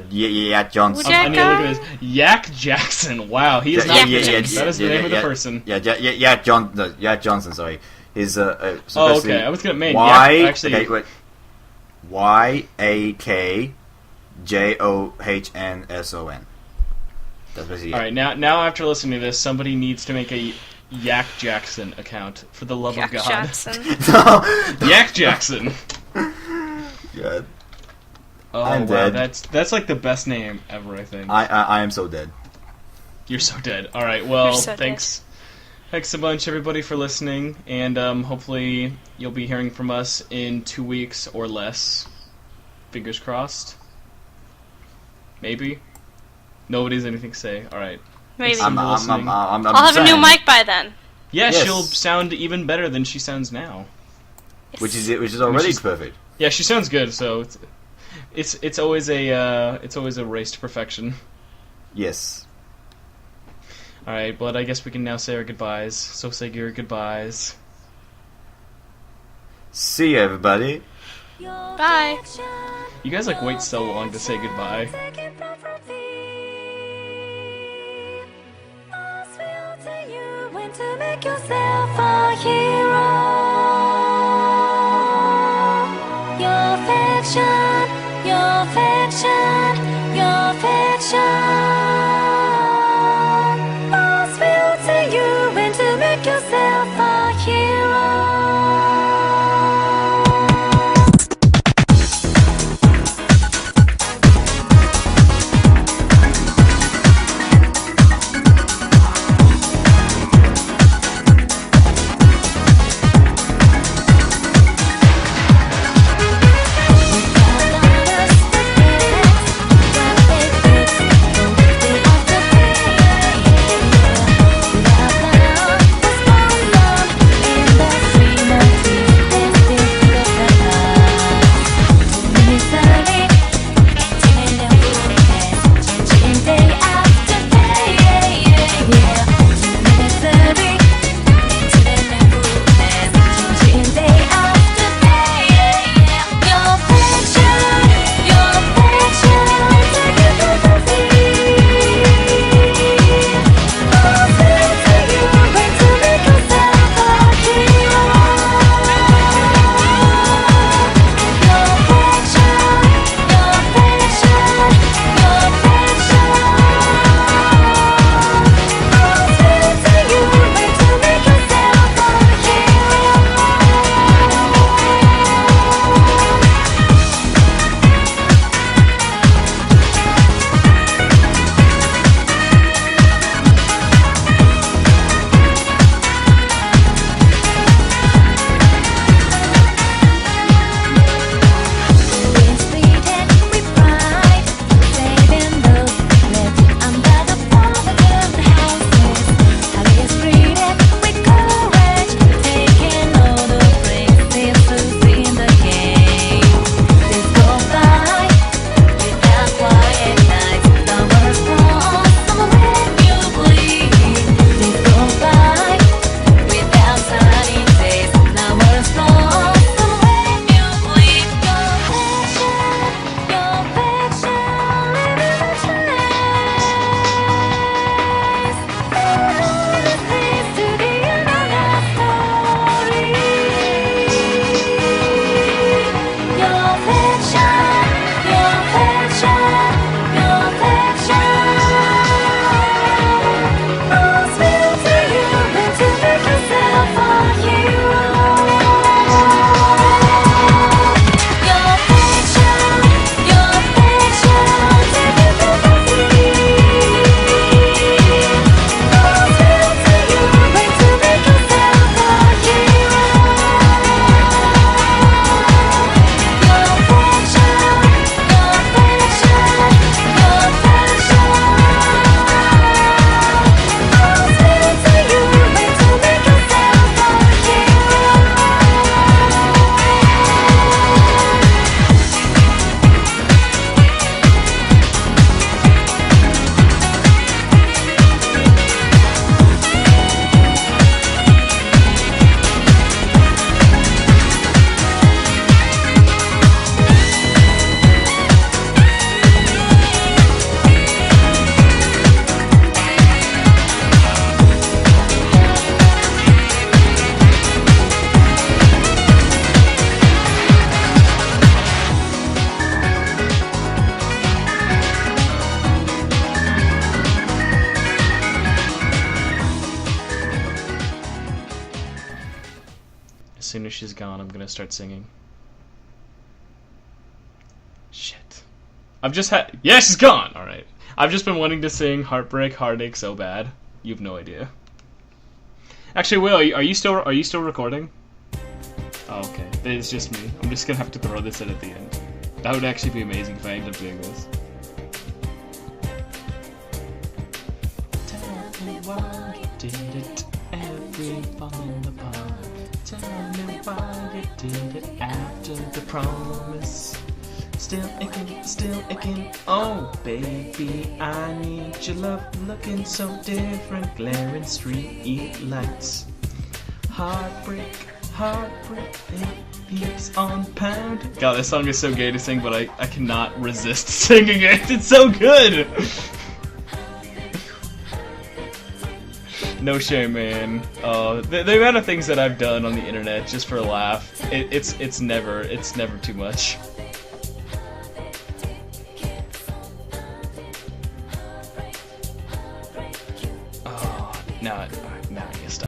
Speaker 7: Yak Johnson.
Speaker 6: Who'd Jack
Speaker 5: I need to look at this. Yak Jackson. Wow, he is not Jackson. That is the name of the person.
Speaker 7: Yak Johnson. Sorry, his so
Speaker 5: Oh,
Speaker 7: basically
Speaker 5: okay. I was gonna mean
Speaker 7: Y.
Speaker 5: Yak, actually.
Speaker 7: Okay, wait. YAKJOHNSON. That's basically
Speaker 5: All right, now after listening to this, somebody needs to make a Yak Jackson account for the love
Speaker 6: Jack
Speaker 5: of God.
Speaker 6: Jackson.
Speaker 5: Yak Jackson.
Speaker 7: God.
Speaker 5: Oh
Speaker 7: I'm
Speaker 5: wow,
Speaker 7: dead.
Speaker 5: that's like the best name ever. I think.
Speaker 7: I am so dead.
Speaker 5: You're so dead. All right, well,
Speaker 6: You're so
Speaker 5: thanks a bunch, everybody, for listening, and hopefully you'll be hearing from us in 2 weeks or less. Fingers crossed. Maybe. Nobody's anything to say. All right.
Speaker 6: Maybe.
Speaker 5: I'm
Speaker 6: I'll have a
Speaker 7: saying,
Speaker 6: new mic by then.
Speaker 5: Yeah,
Speaker 7: Yes.
Speaker 5: she'll sound even better than she sounds now.
Speaker 7: which is already
Speaker 5: she's-
Speaker 7: perfect.
Speaker 5: Yeah, she sounds good. So it's always a race to perfection.
Speaker 7: Yes.
Speaker 5: All right, but I guess we can now say our goodbyes. So say your goodbyes.
Speaker 7: See you, everybody.
Speaker 6: Bye.
Speaker 5: You guys like wait so long to say goodbye.
Speaker 8: To make yourself a hero. Your fiction, your fiction, your fiction. Boss will take you in to make yourself a hero.
Speaker 5: soon as she's gone, I'm gonna start singing. Shit. I've just had. Yeah, she's gone! Alright. I've just been wanting to sing Heartbreak, Heartache so bad. You have no idea. Actually, Will, are you still recording? Oh, okay. It's just me. I'm just gonna have to throw this in at the end. That would actually be amazing if I ended up doing this. Tell me why you did it, every falling apart. Tell me why you did it after the promise. Still aching, oh baby, I need your love, looking so different, glaring street lights. Heartbreak, it keeps on pounding. God, this song is so gay to sing, but I cannot resist singing it, it's so good! No shame, man. The amount of things that I've done on the internet just for a laugh, it's never too much. Now